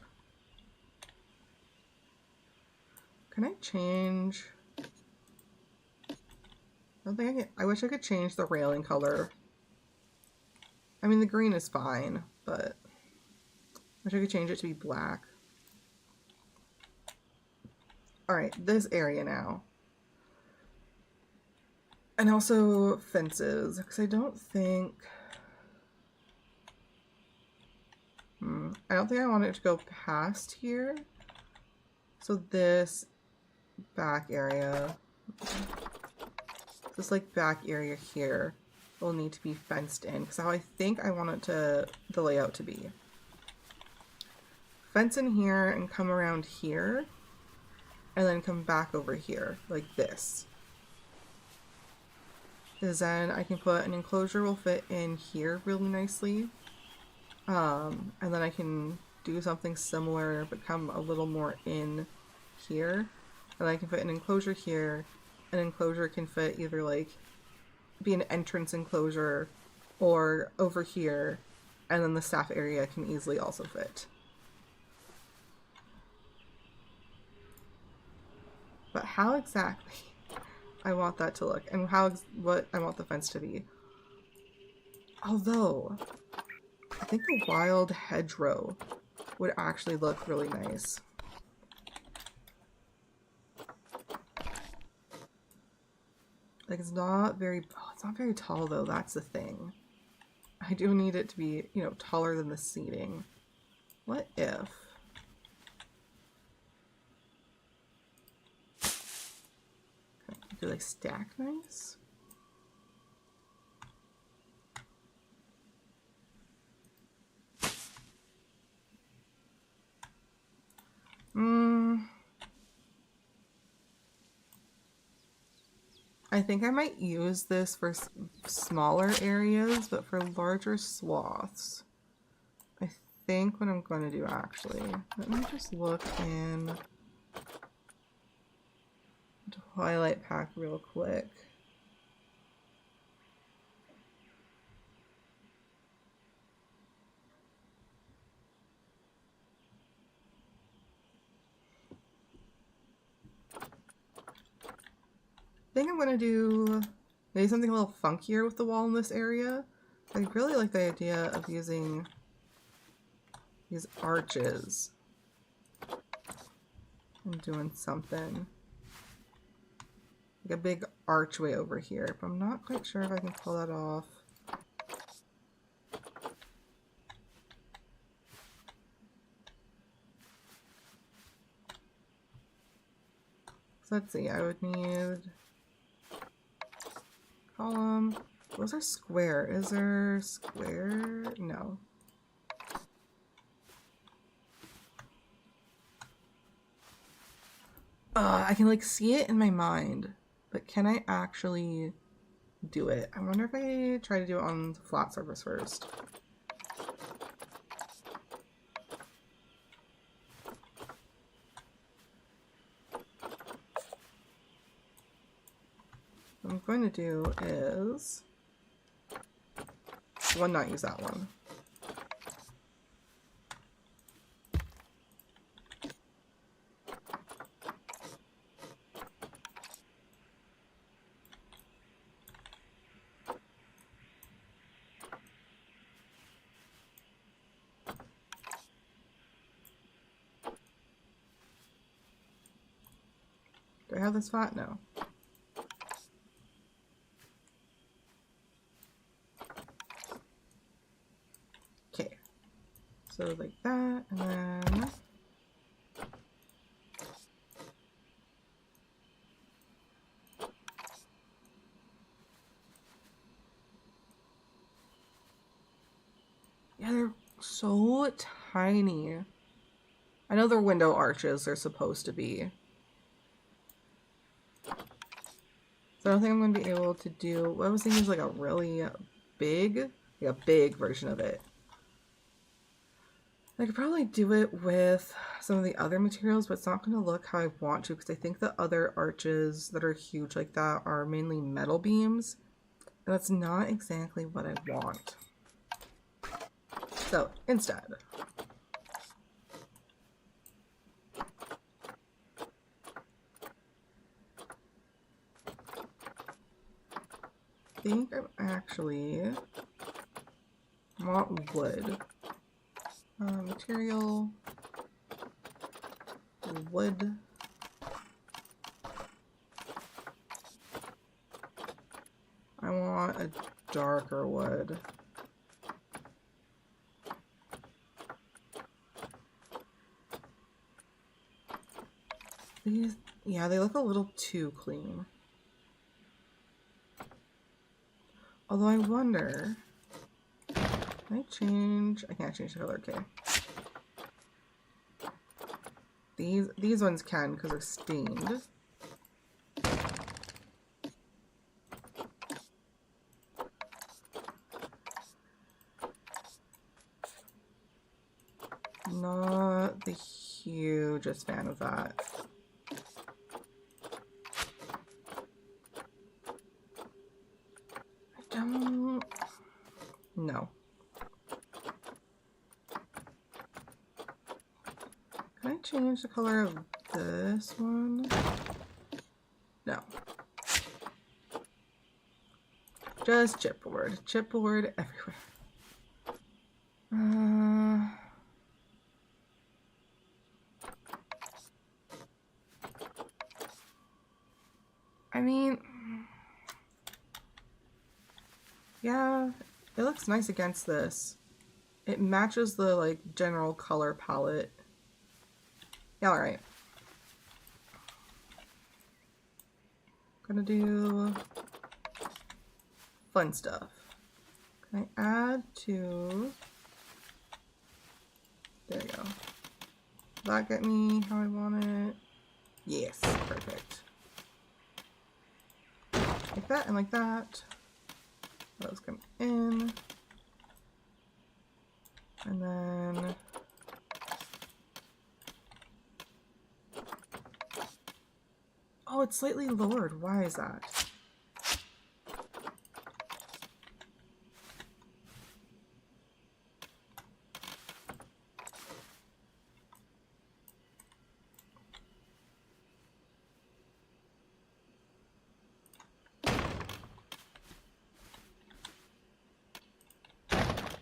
Can I change? I don't think I can. I wish I could change the railing color. I mean, the green is fine, but I wish I could change it to be black. Alright, this area now. And also fences, because I don't think... I don't think I want it to go past here. So this back area, this like back area here will need to be fenced in, because how I think I want it the layout to be. Fence in here and come around here, and then come back over here, like this. Because then I can put an enclosure will fit in here really nicely. And then I can do something similar, but come a little more in here. And I can fit an enclosure here. An enclosure can fit either like be an entrance enclosure or over here. And then the staff area can easily also fit. But how exactly I want that to look and what I want the fence to be. Although I think a wild hedgerow would actually look really nice. Like it's not very tall though, that's the thing. I do need it to be, you know, taller than the seating. What if? Do like stack nice? I think I might use this for smaller areas, but for larger swaths, I think what I'm going to do actually, let me just look in Twilight Pack real quick. I think I'm going to do maybe something a little funkier with the wall in this area. I really like the idea of using these arches and doing something. Like a big archway over here, but I'm not quite sure if I can pull that off. So let's see, I would need column. Those are square. Is there square? No. I can like see it in my mind, but can I actually do it? I wonder if I try to do it on the flat surface first. What I'm going to do is not use that one. Do I have this spot? No. Okay. So like that, and then Yeah, they're so tiny. I know they're window arches, they're supposed to be. So I don't think I'm going to be able to do... What I was thinking is like a really big... Like a big version of it. I could probably do it with some of the other materials, but it's not going to look how I want to, because I think the other arches that are huge like that are mainly metal beams, and that's not exactly what I want. So instead, I think I'm actually want wood. Material, wood. I want a darker wood. These, yeah, they look a little too clean. Although I wonder, can I change? I can't change the color. Okay. These ones can because they're stained. Not the hugest fan of that. I don't... No. Can I change the color of this one? No. Just chipboard. Chipboard everywhere. I mean, yeah, it looks nice against this. It matches the, like, general color palette. Yeah, alright. Gonna do fun stuff. Can I add to... There you go. Will that get me how I want it? Yes, perfect. Like that and like that. Those come in. And then... Oh, it's slightly lowered. Why is that?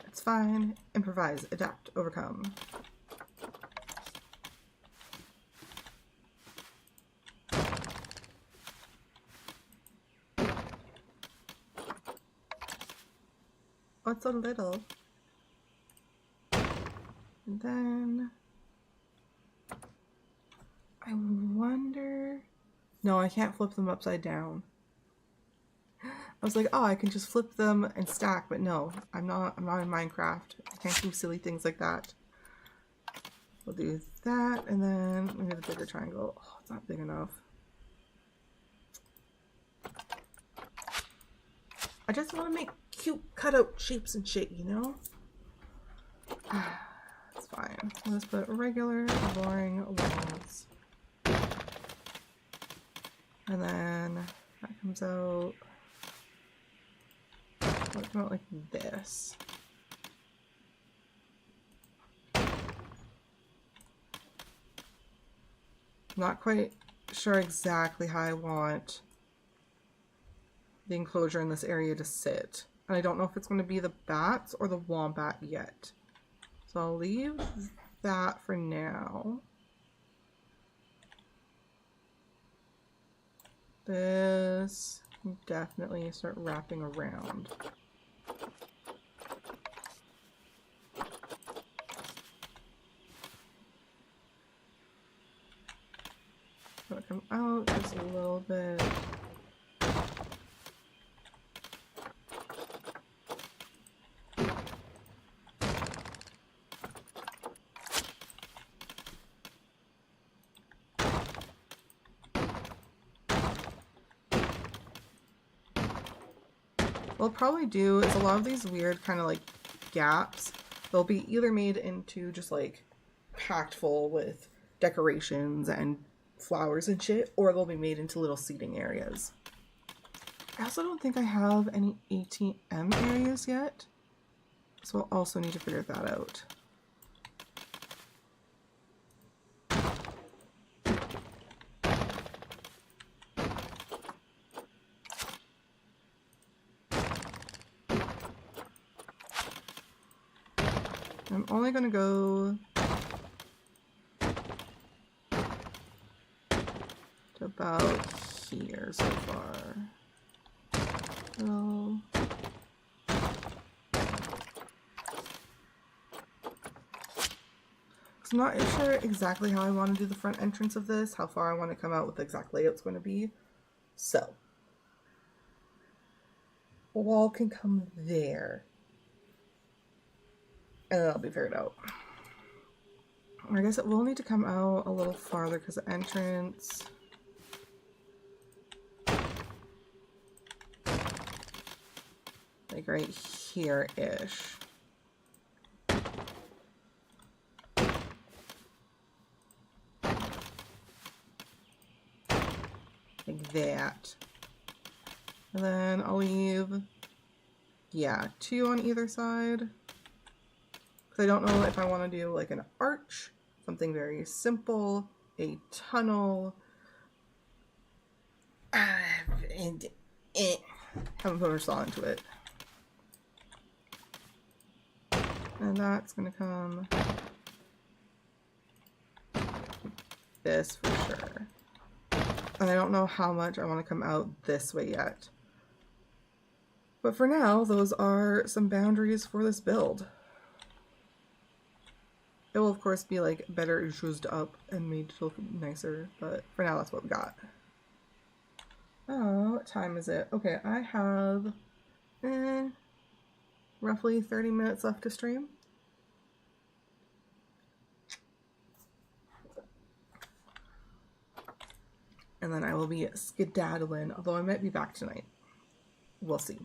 It's fine. Improvise, adapt, overcome. What's a little? And then I wonder... No, I can't flip them upside down. I was like, oh, I can just flip them and stack, but no, I'm not in Minecraft. I can't do silly things like that. We'll do that, and then maybe the bigger triangle. Oh, it's not big enough. I just want to make cute cutout shapes and shit, you know? It's fine. Let's put regular, boring walls. And then that comes out... What about like this? Not quite sure exactly how I want the enclosure in this area to sit. And I don't know if it's going to be the bats or the wombat yet. So I'll leave that for now. This can definitely start wrapping around. So come out just a little bit. what I'll probably do is a lot of these weird kind of like gaps, they'll be either made into just like packed full with decorations and flowers and shit, or they'll be made into little seating areas. I also don't think I have any ATM areas yet, so I'll also need to figure that out. I'm only going to go to about here so far. So I'm not sure exactly how I want to do the front entrance of this, how far I want to come out, what the exact layout's going to be. So the wall can come there, and then that'll be figured out. I guess it will need to come out a little farther because the entrance, like right here-ish. Like that. And then I'll leave, yeah, 2 on either side. Because I don't know if I want to do like an arch, something very simple, a tunnel, and haven't put much thought into it. And that's gonna come this for sure. And I don't know how much I want to come out this way yet. But for now, those are some boundaries for this build. It will of course be like better zhuzhed up and made to look nicer, but for now that's what we got. Oh, what time is it? Okay, I have roughly 30 minutes left to stream. And then I will be skedaddling, although I might be back tonight. We'll see.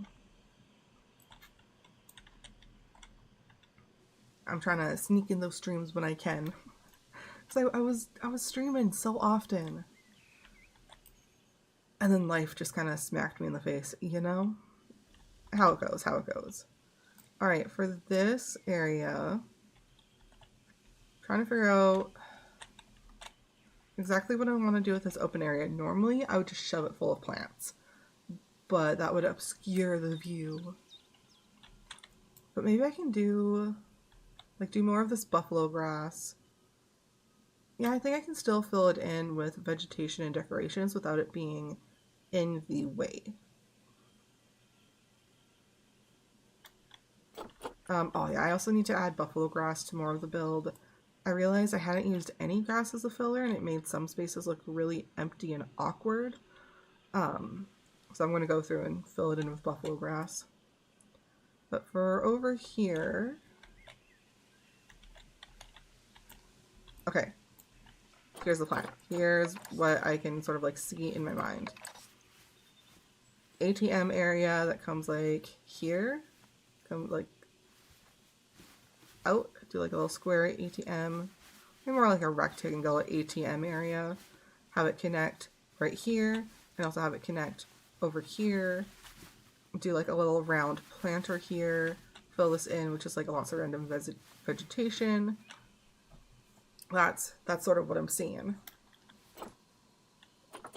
I'm trying to sneak in those streams when I can. Because I was streaming so often. And then life just kind of smacked me in the face, you know? How it goes, how it goes. Alright, for this area, trying to figure out exactly what I want to do with this open area. Normally, I would just shove it full of plants, but that would obscure the view. But maybe I can do more of this buffalo grass. Yeah, I think I can still fill it in with vegetation and decorations without it being in the way. Oh yeah, I also need to add buffalo grass to more of the build. I realized I hadn't used any grass as a filler and it made some spaces look really empty and awkward. So I'm going to go through and fill it in with buffalo grass. But for over here... Okay, here's the plan. Here's what I can sort of like see in my mind. ATM area that comes like here, comes like out, do like a little square ATM, maybe more like a rectangle ATM area, have it connect right here, and also have it connect over here, do like a little round planter here, fill this in with just like lots of random vegetation. That's sort of what I'm seeing.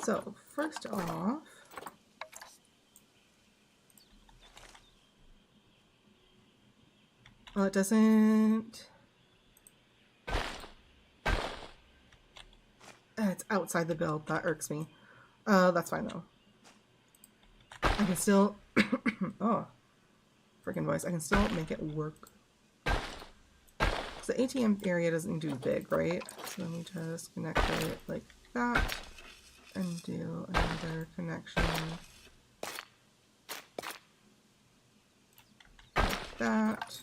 So first off, well, it doesn't... It's outside the build. That irks me. That's fine, though. I can still... oh. Freaking voice. I can still make it work. So the ATM area doesn't need to be big, right? So let me just connect it like that. And do another connection. Like that.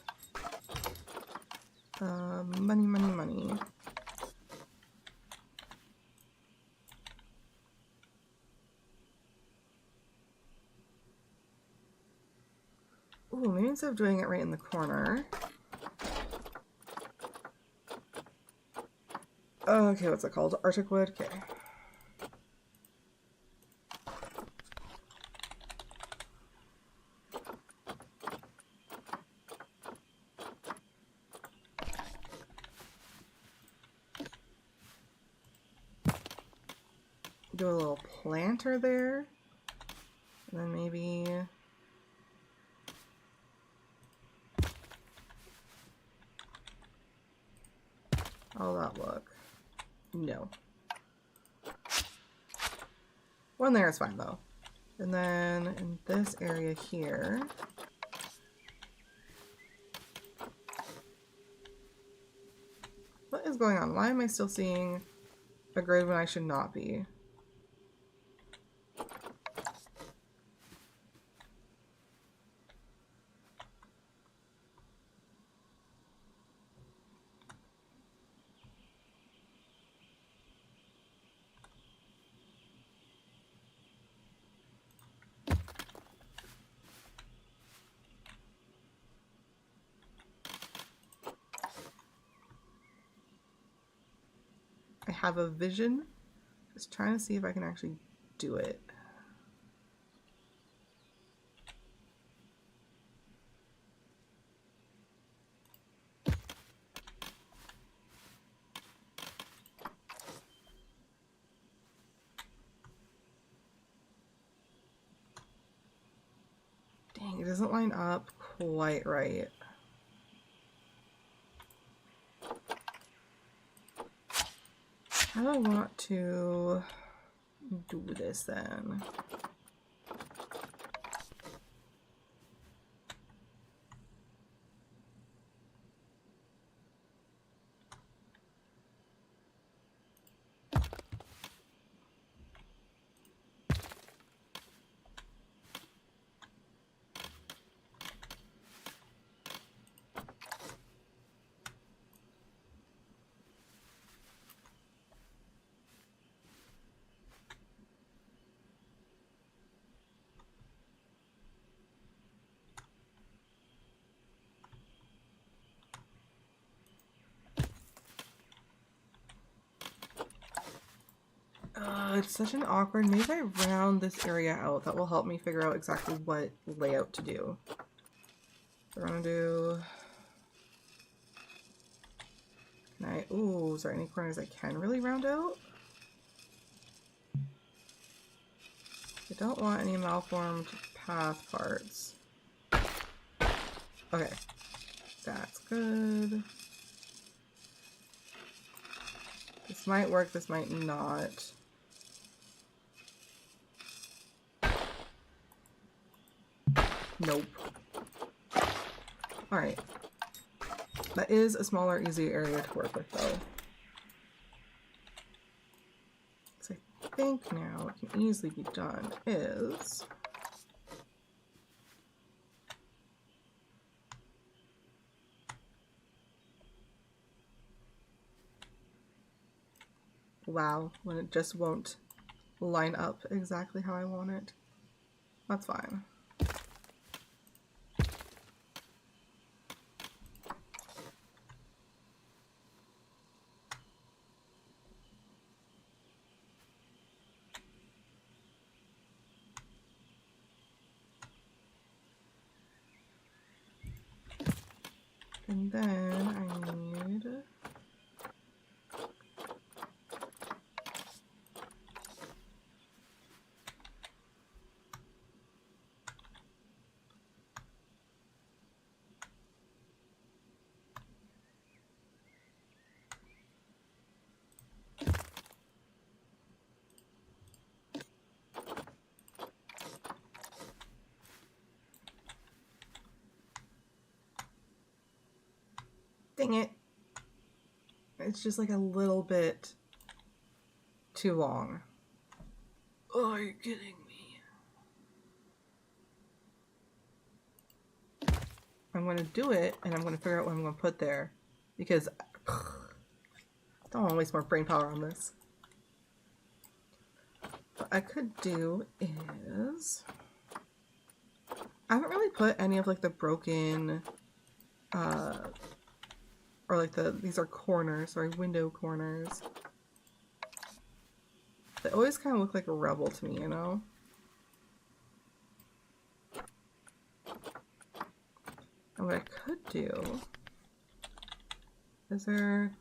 Money, money, money. Ooh, maybe instead of doing it right in the corner. Okay, what's it called? Arctic wood? Okay. Do a little planter there. And then maybe... how'll that look? No. One there is fine though. And then in this area here... what is going on? Why am I still seeing a grid when I should not be? I have a vision. Just trying to see if I can actually do it. Dang, it doesn't line up quite right. How do I want to do this then? It's such an awkward. Maybe I round this area out. That will help me figure out exactly what layout to do. We're gonna do... can I... ooh, is there any corners I can really round out? I don't want any malformed path parts. Okay. That's good. This might work, this might not. Nope. Alright. That is a smaller, easier area to work with, though. So I think now what can easily be done is... wow, when it just won't line up exactly how I want it. That's fine. And then I need... dang it. It's just like a little bit too long. Oh, are you kidding me? I'm going to do it, and I'm going to figure out what I'm going to put there. Because I don't want to waste more brain power on this. What I could do is... I haven't really put any of like the broken, or like these are corners, sorry, window corners. They always kind of look like a rubble to me, you know? And what I could do, is there,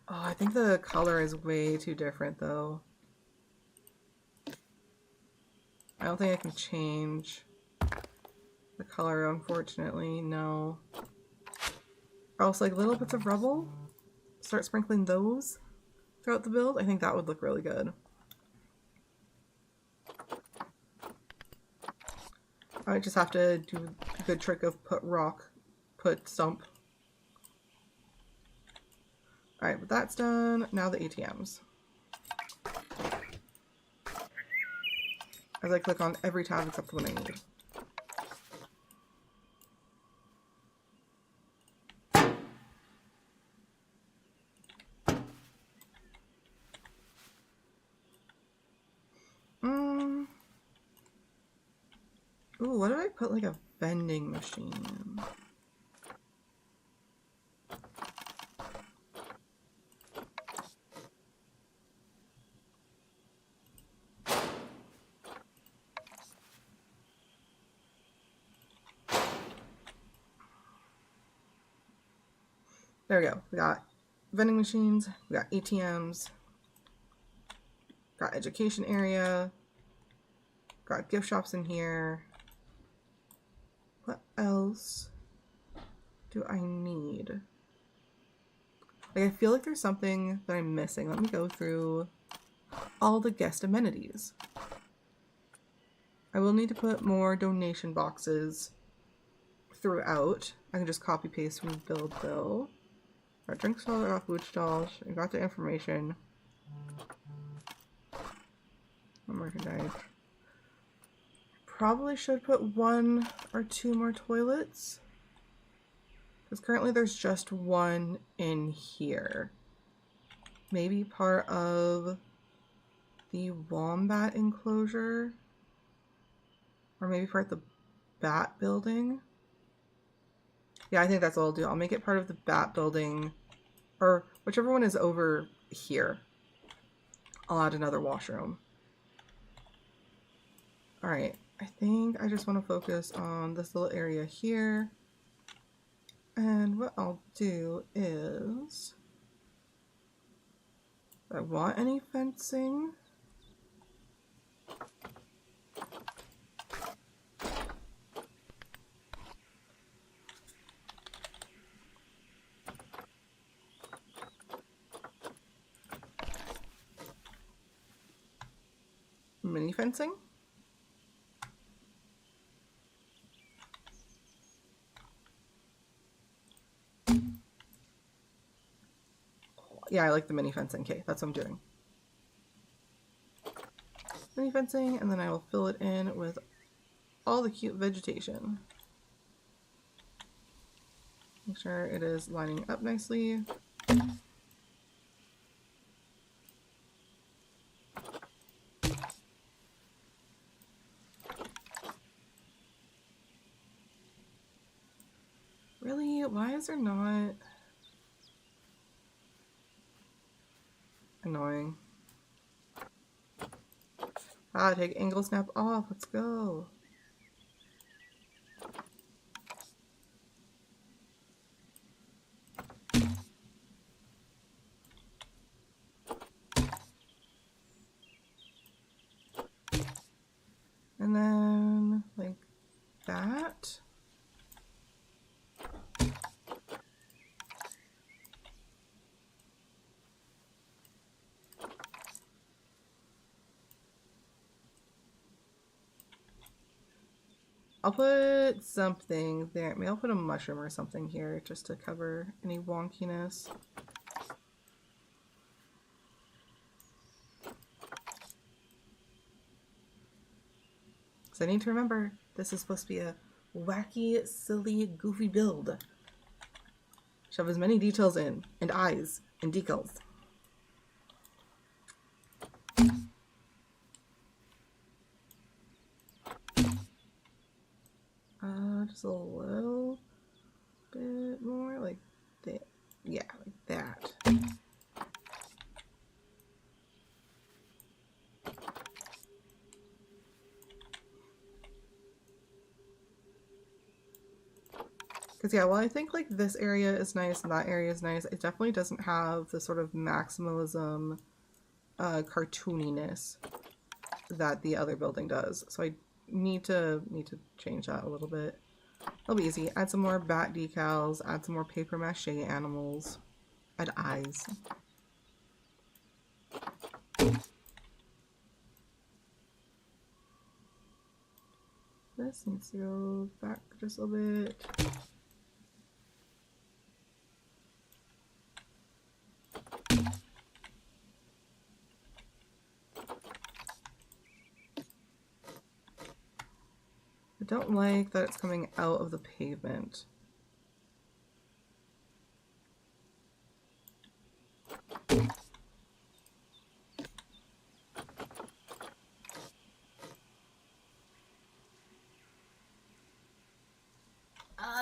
oh, I think the color is way too different though. I don't think I can change the color, unfortunately, no. Or else like little bits of rubble, start sprinkling those throughout the build. I think that would look really good. I might just have to do a good trick of put stump. Alright, but that's done. Now the ATMs. As I click on every tab except the one I need. Ooh, what if I put like a vending machine in? There we go. We got vending machines, we got ATMs, got education area, got gift shops in here. What else do I need? Like, I feel like there's something that I'm missing. Let me go through all the guest amenities. I will need to put more donation boxes throughout. I can just copy paste from build bill. Our drink stall, our food stalls. I got the information. Merchandise. Probably should put 1 or 2 more toilets. Because currently there's just 1 in here. Maybe part of the wombat enclosure. Or maybe part of the bat building. Yeah, I think that's what I'll do. I'll make it part of the bat building. Or whichever one is over here. I'll add another washroom. Alright, I think I just want to focus on this little area here. And what I'll do is, do I want any fencing? Mini fencing? Yeah, I like the mini fencing. Okay, that's what I'm doing. Mini fencing, and then I will fill it in with all the cute vegetation. Make sure it is lining up nicely. Really? Why is there not? Annoying. Ah, take angle snap off. Let's go. And then, like that. I'll put something there. Maybe I'll put a mushroom or something here just to cover any wonkiness. So I need to remember, this is supposed to be a wacky, silly, goofy build. Shove as many details in, and eyes, and decals. just a little bit more like that. Yeah, like that. Because yeah, while I think like this area is nice and that area is nice, it definitely doesn't have the sort of maximalism cartooniness that the other building does. So I need to change that a little bit. It'll be easy. Add some more bat decals, add some more paper mache animals, add eyes. This needs to go back just a little bit. I don't like that it's coming out of the pavement.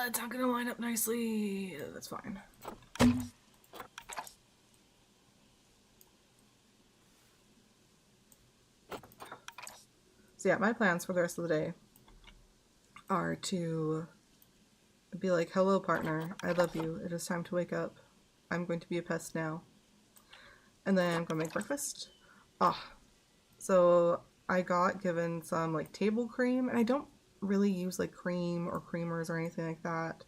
It's not gonna line up nicely. That's fine. So yeah, my plans for the rest of the day are to be like, hello partner, I love you, it is time to wake up. I'm going to be a pest now. And then I'm gonna make breakfast. So I got given some like table cream, and I don't really use like cream or creamers or anything like that.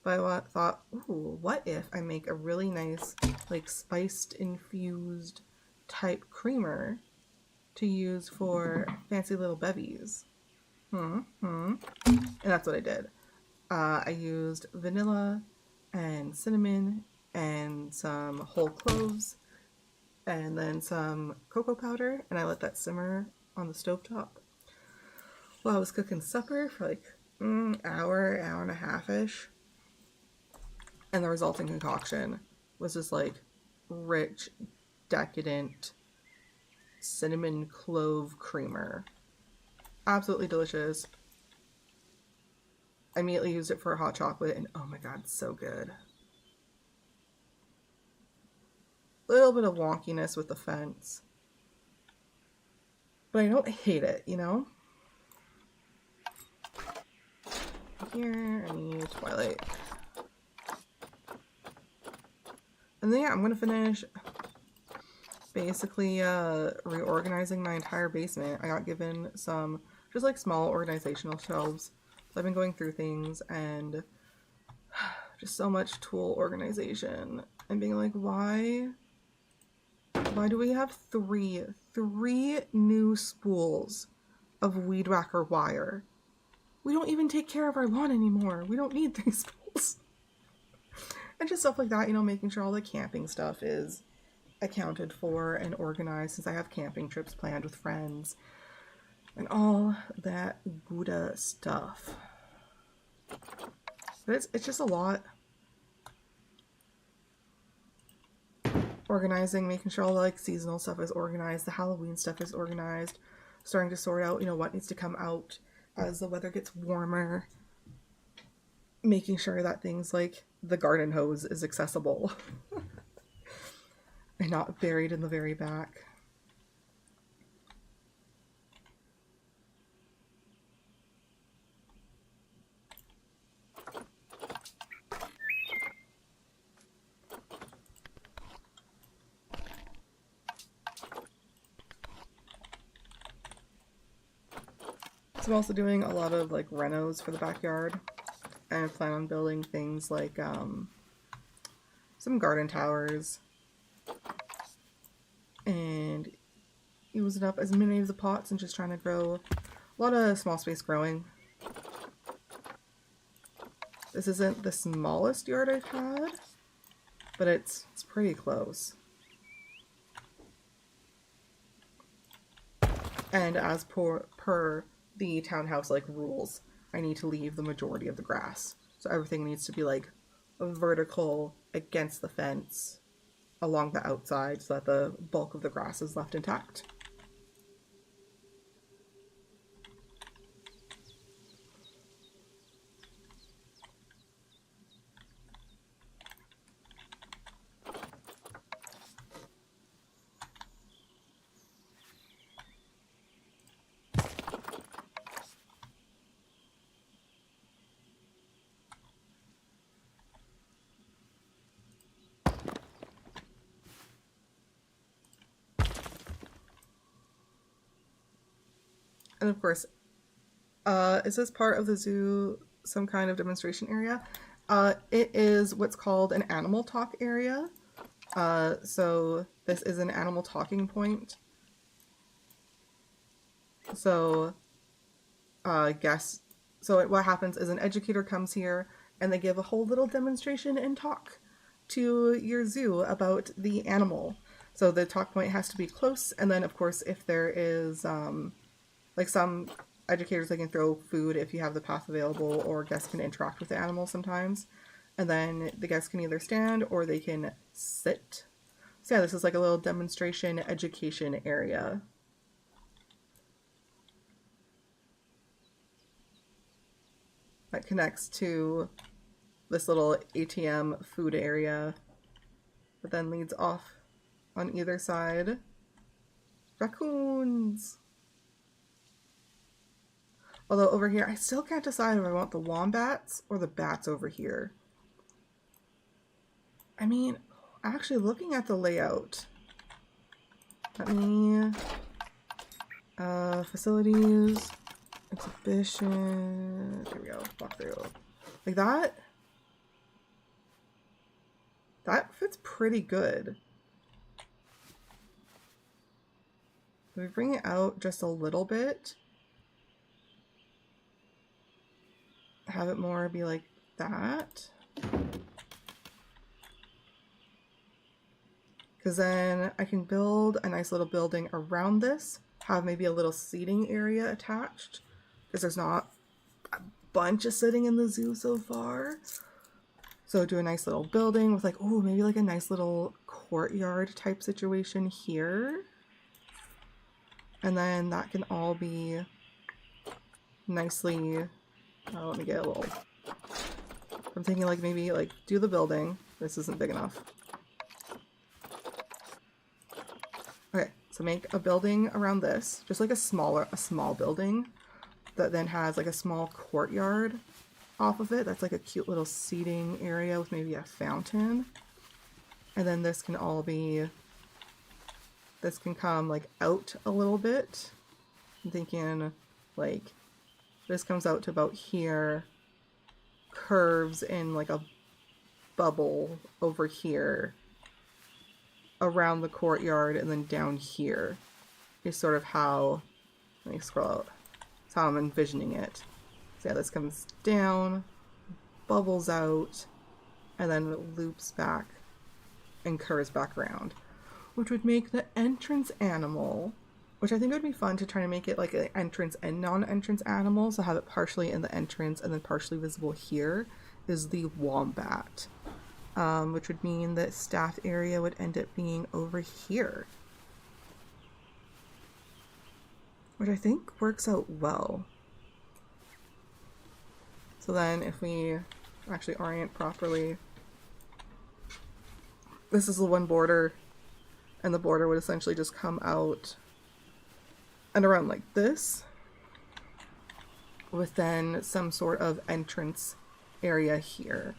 But I thought, ooh, what if I make a really nice like spiced infused type creamer to use for fancy little bevies? And that's what I did. I used vanilla and cinnamon and some whole cloves and then some cocoa powder, and I let that simmer on the stovetop while I was cooking supper for like hour and a half-ish. And the resulting concoction was just like rich, decadent cinnamon clove creamer. Absolutely delicious. I immediately used it for hot chocolate, and oh my god, so good. A little bit of wonkiness with the fence, but I don't hate it, you know? Here, I need Twilight. And then yeah, I'm gonna finish basically reorganizing my entire basement. I got given some just like small organizational shelves. So I've been going through things and just so much tool organization and being like, why do we have three new spools of weed whacker wire? We don't even take care of our lawn anymore. We don't need 3 spools. And just stuff like that, you know, making sure all the camping stuff is accounted for and organized since I have camping trips planned with friends and all that good stuff. But it's just a lot. Organizing, making sure all the like seasonal stuff is organized, the Halloween stuff is organized, starting to sort out, you know, what needs to come out as the weather gets warmer, making sure that things like the garden hose is accessible and not buried in the very back. So I'm also doing a lot of like renos for the backyard, and I plan on building things like some garden towers and using up as many of the pots and just trying to grow a lot of small space growing. This isn't the smallest yard I've had, but it's pretty close. And as per the townhouse like rules, I need to leave the majority of the grass. So everything needs to be like vertical against the fence along the outside so that the bulk of the grass is left intact. And of course, is this part of the zoo some kind of demonstration area? It is what's called an animal talk area. So this is an animal talking point. So guests, so what happens is an educator comes here and they give a whole little demonstration and talk to your zoo about the animal. So the talk point has to be close, and then of course if there is like some educators, they can throw food if you have the path available, or guests can interact with the animal sometimes. And then the guests can either stand or they can sit. So yeah, this is like a little demonstration education area. That connects to this little ATM food area that then leads off on either side. Raccoons! Although over here, I still can't decide if I want the wombats or the bats over here. I mean, actually looking at the layout, let me, facilities, exhibition, there we go, walk through. Like that fits pretty good. If we bring it out just a little bit, have it more be like that. Because then I can build a nice little building around this, have maybe a little seating area attached, because there's not a bunch of sitting in the zoo so far. So do a nice little building with like, oh, maybe like a nice little courtyard type situation here. And then that can all be nicely, let me get a little, I'm thinking like maybe like do the building. This isn't big enough. Okay, so make a building around this, just like a small building that then has like a small courtyard off of it. That's like a cute little seating area with maybe a fountain. And then this can all be, this can come like out a little bit. I'm thinking like this comes out to about here, curves in like a bubble over here around the courtyard, and then down here is sort of how, let me scroll out, that's how I'm envisioning it. So yeah, this comes down, bubbles out, and then it loops back and curves back around, which would make the entrance animal, which I think would be fun to try to make it like an entrance and non-entrance animal, so have it partially in the entrance and then partially visible here, is the wombat. Which would mean that staff area would end up being over here. Which I think works out well. So then if we actually orient properly, this is the one border, and the border would essentially just come out and around like this, with then some sort of entrance area here.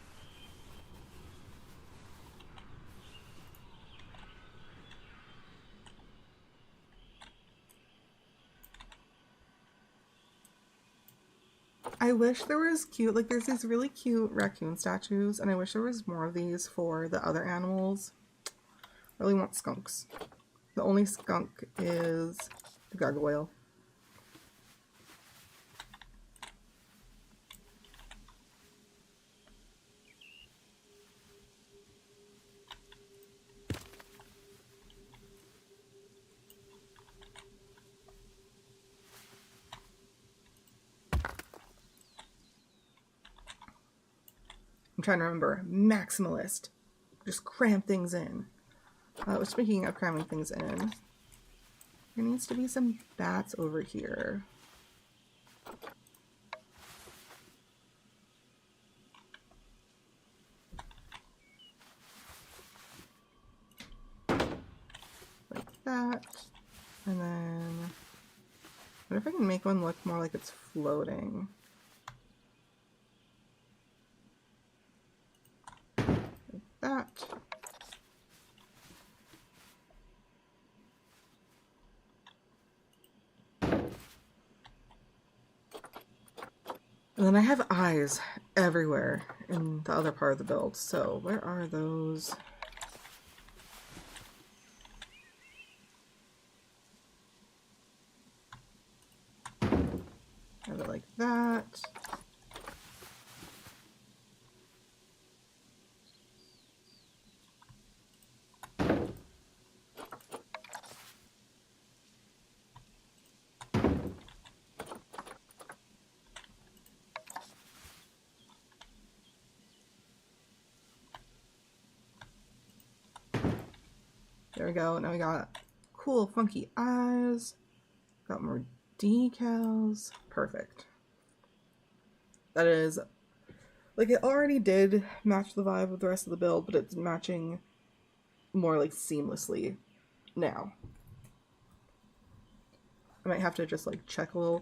I wish there was cute, like there's these really cute raccoon statues, and I wish there was more of these for the other animals. I really want skunks. The only skunk is the gargoyle. I'm trying to remember. Maximalist. Just cram things in. Speaking of cramming things in, there needs to be some bats over here. Like that. And then, what if I can make one look more like it's floating? That. And then I have eyes everywhere in the other part of the build. So where are those? Have it like that. There we go. Now we got cool, funky eyes. Got more decals. Perfect. That is, like, it already did match the vibe of the rest of the build, but it's matching more, like, seamlessly now. I might have to just, like, check a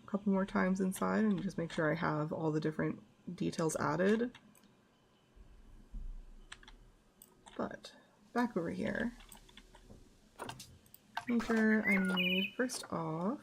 couple more times inside and just make sure I have all the different details added. But back over here, make sure I need, first off,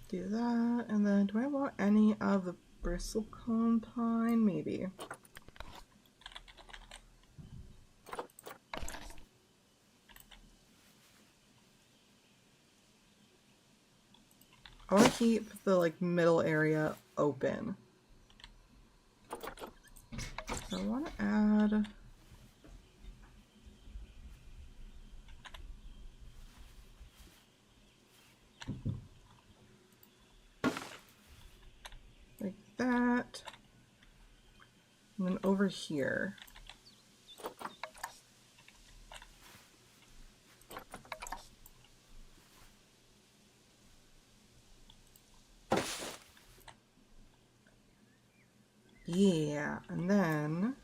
do that, and then do I want any of the bristlecone pine? Maybe. I want to keep the like middle area open. So I want to add like that, and then over here. Yeah, and then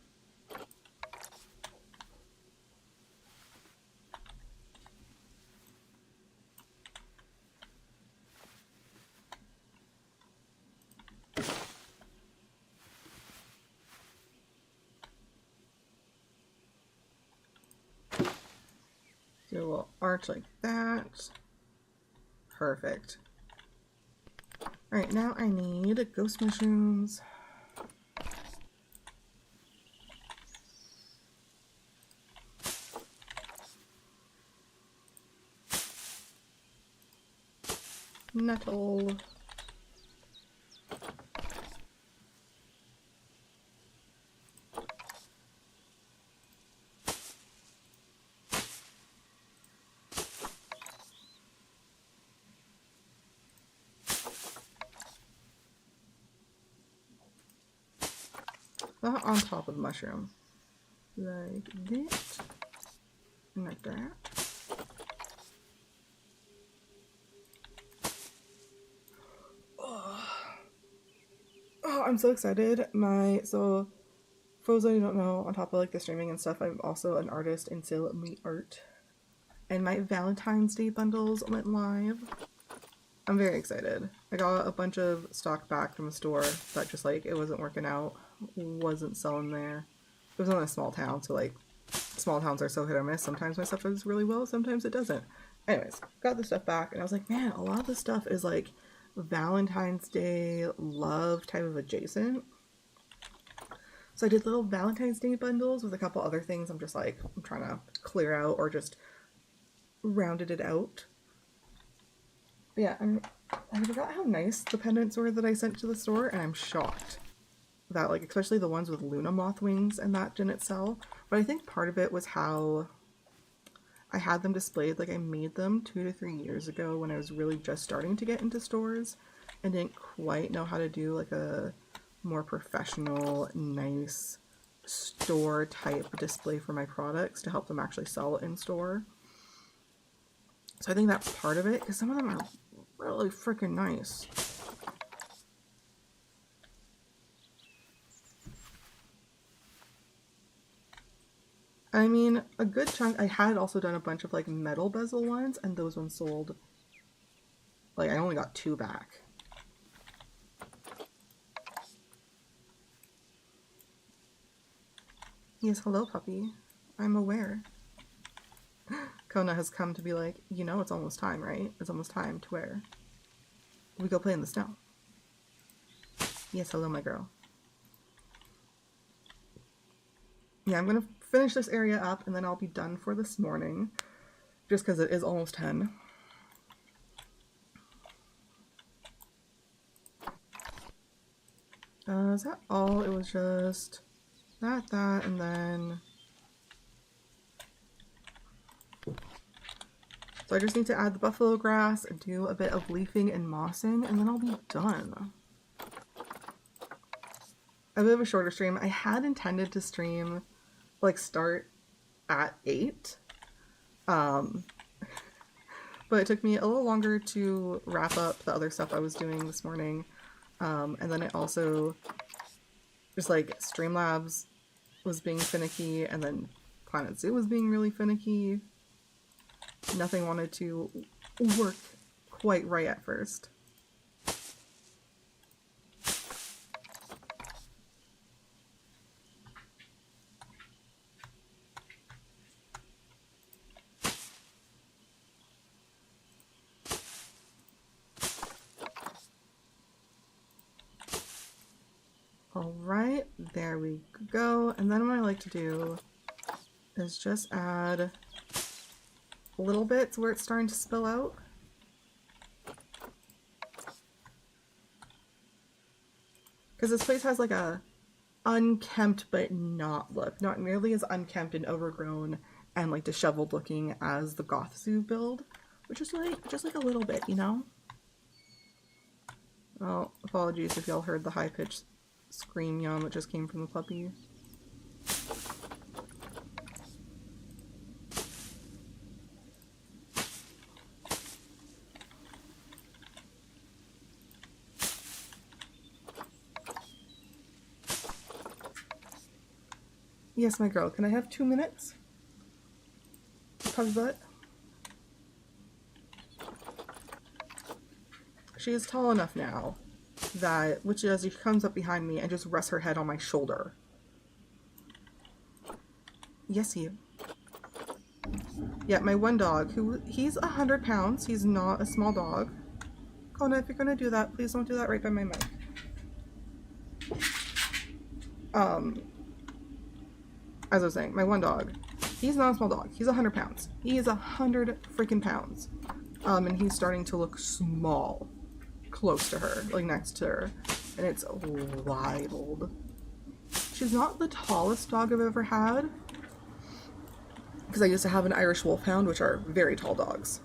do a little arch like that. Perfect. Alright, now I need ghost mushrooms. Nettle. That on top of the mushroom. Like this. And like that. Oh, I'm so excited. So for those of you who don't know, on top of like the streaming and stuff, I'm also an artist and sell my art. And my Valentine's Day bundles went live. I'm very excited. I got a bunch of stock back from the store that just like it wasn't working out, wasn't selling there. It was in a small town, so like small towns are so hit or miss. Sometimes my stuff does really well, sometimes it doesn't. Anyways, got the stuff back and I was like, man, a lot of this stuff is like Valentine's Day love type of adjacent. So I did little Valentine's Day bundles with a couple other things I'm just like, I'm trying to clear out or just rounded it out. But yeah, I forgot how nice the pendants were that I sent to the store, and I'm shocked that, like, especially the ones with Luna moth wings and that didn't sell. But I think part of it was how I had them displayed. Like, I made them 2 to 3 years ago when I was really just starting to get into stores and didn't quite know how to do like a more professional, nice store type display for my products to help them actually sell in store. So I think that's part of it, because some of them are really freaking nice. I mean, a good chunk. I had also done a bunch of like metal bezel ones, and those ones sold. Like, I only got 2 back. Yes, hello, puppy. I'm aware. Kona has come to be like, you know, it's almost time, right? It's almost time to where we go play in the snow. Yes, hello, my girl. Yeah, I'm gonna finish this area up and then I'll be done for this morning, just because it is almost 10. Is that all? It was just that, and then... So I just need to add the buffalo grass, do a bit of leafing and mossing, and then I'll be done. A bit of a shorter stream. I had intended to stream, like, start at 8. But it took me a little longer to wrap up the other stuff I was doing this morning. And then it also, just like, Streamlabs was being finicky, and then Planet Zoo was being really finicky. Nothing wanted to work quite right at first. Alright, there we go. And then what I like to do is just add little bits where it's starting to spill out. Because this place has like a unkempt but not look. Not nearly as unkempt and overgrown and like disheveled looking as the Goth Zoo build, which is like just like a little bit, you know? Oh, apologies if y'all heard the high-pitched scream yawn that just came from the puppy. Yes, my girl, can I have 2 minutes? Puppy butt. She is tall enough now that, which is, she comes up behind me and just rests her head on my shoulder. Yes, you. Yeah, my one dog, he's 100 pounds. He's not a small dog. Kona, if you're gonna do that, please don't do that right by my mic. As I was saying, my one dog, he's not a small dog. He's 100 pounds. He is 100 freaking pounds. And he's starting to look small, close to her, like next to her, and it's wild. She's not the tallest dog I've ever had, because I used to have an Irish Wolfhound, which are very tall dogs,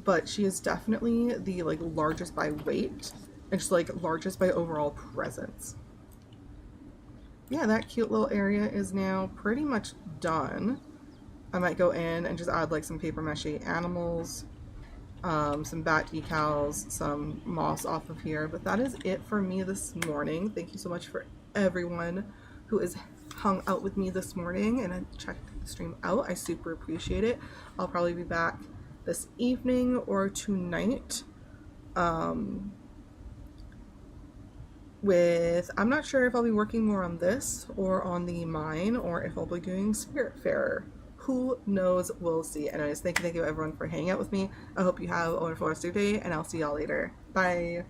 but she is definitely the like largest by weight, and just like largest by overall presence. Yeah, that cute little area is now pretty much done. I might go in and just add like some paper mache animals, some bat decals, some moss off of here, but that is it for me this morning. Thank you so much for everyone who has hung out with me this morning and checked the stream out. I super appreciate it. I'll probably be back this evening or tonight with, I'm not sure if I'll be working more on this or on the mine, or if I'll be doing Spiritfarer. Who knows? We'll see. Anyways, thank you everyone for hanging out with me. I hope you have a wonderful rest of your day, and I'll see y'all later. Bye!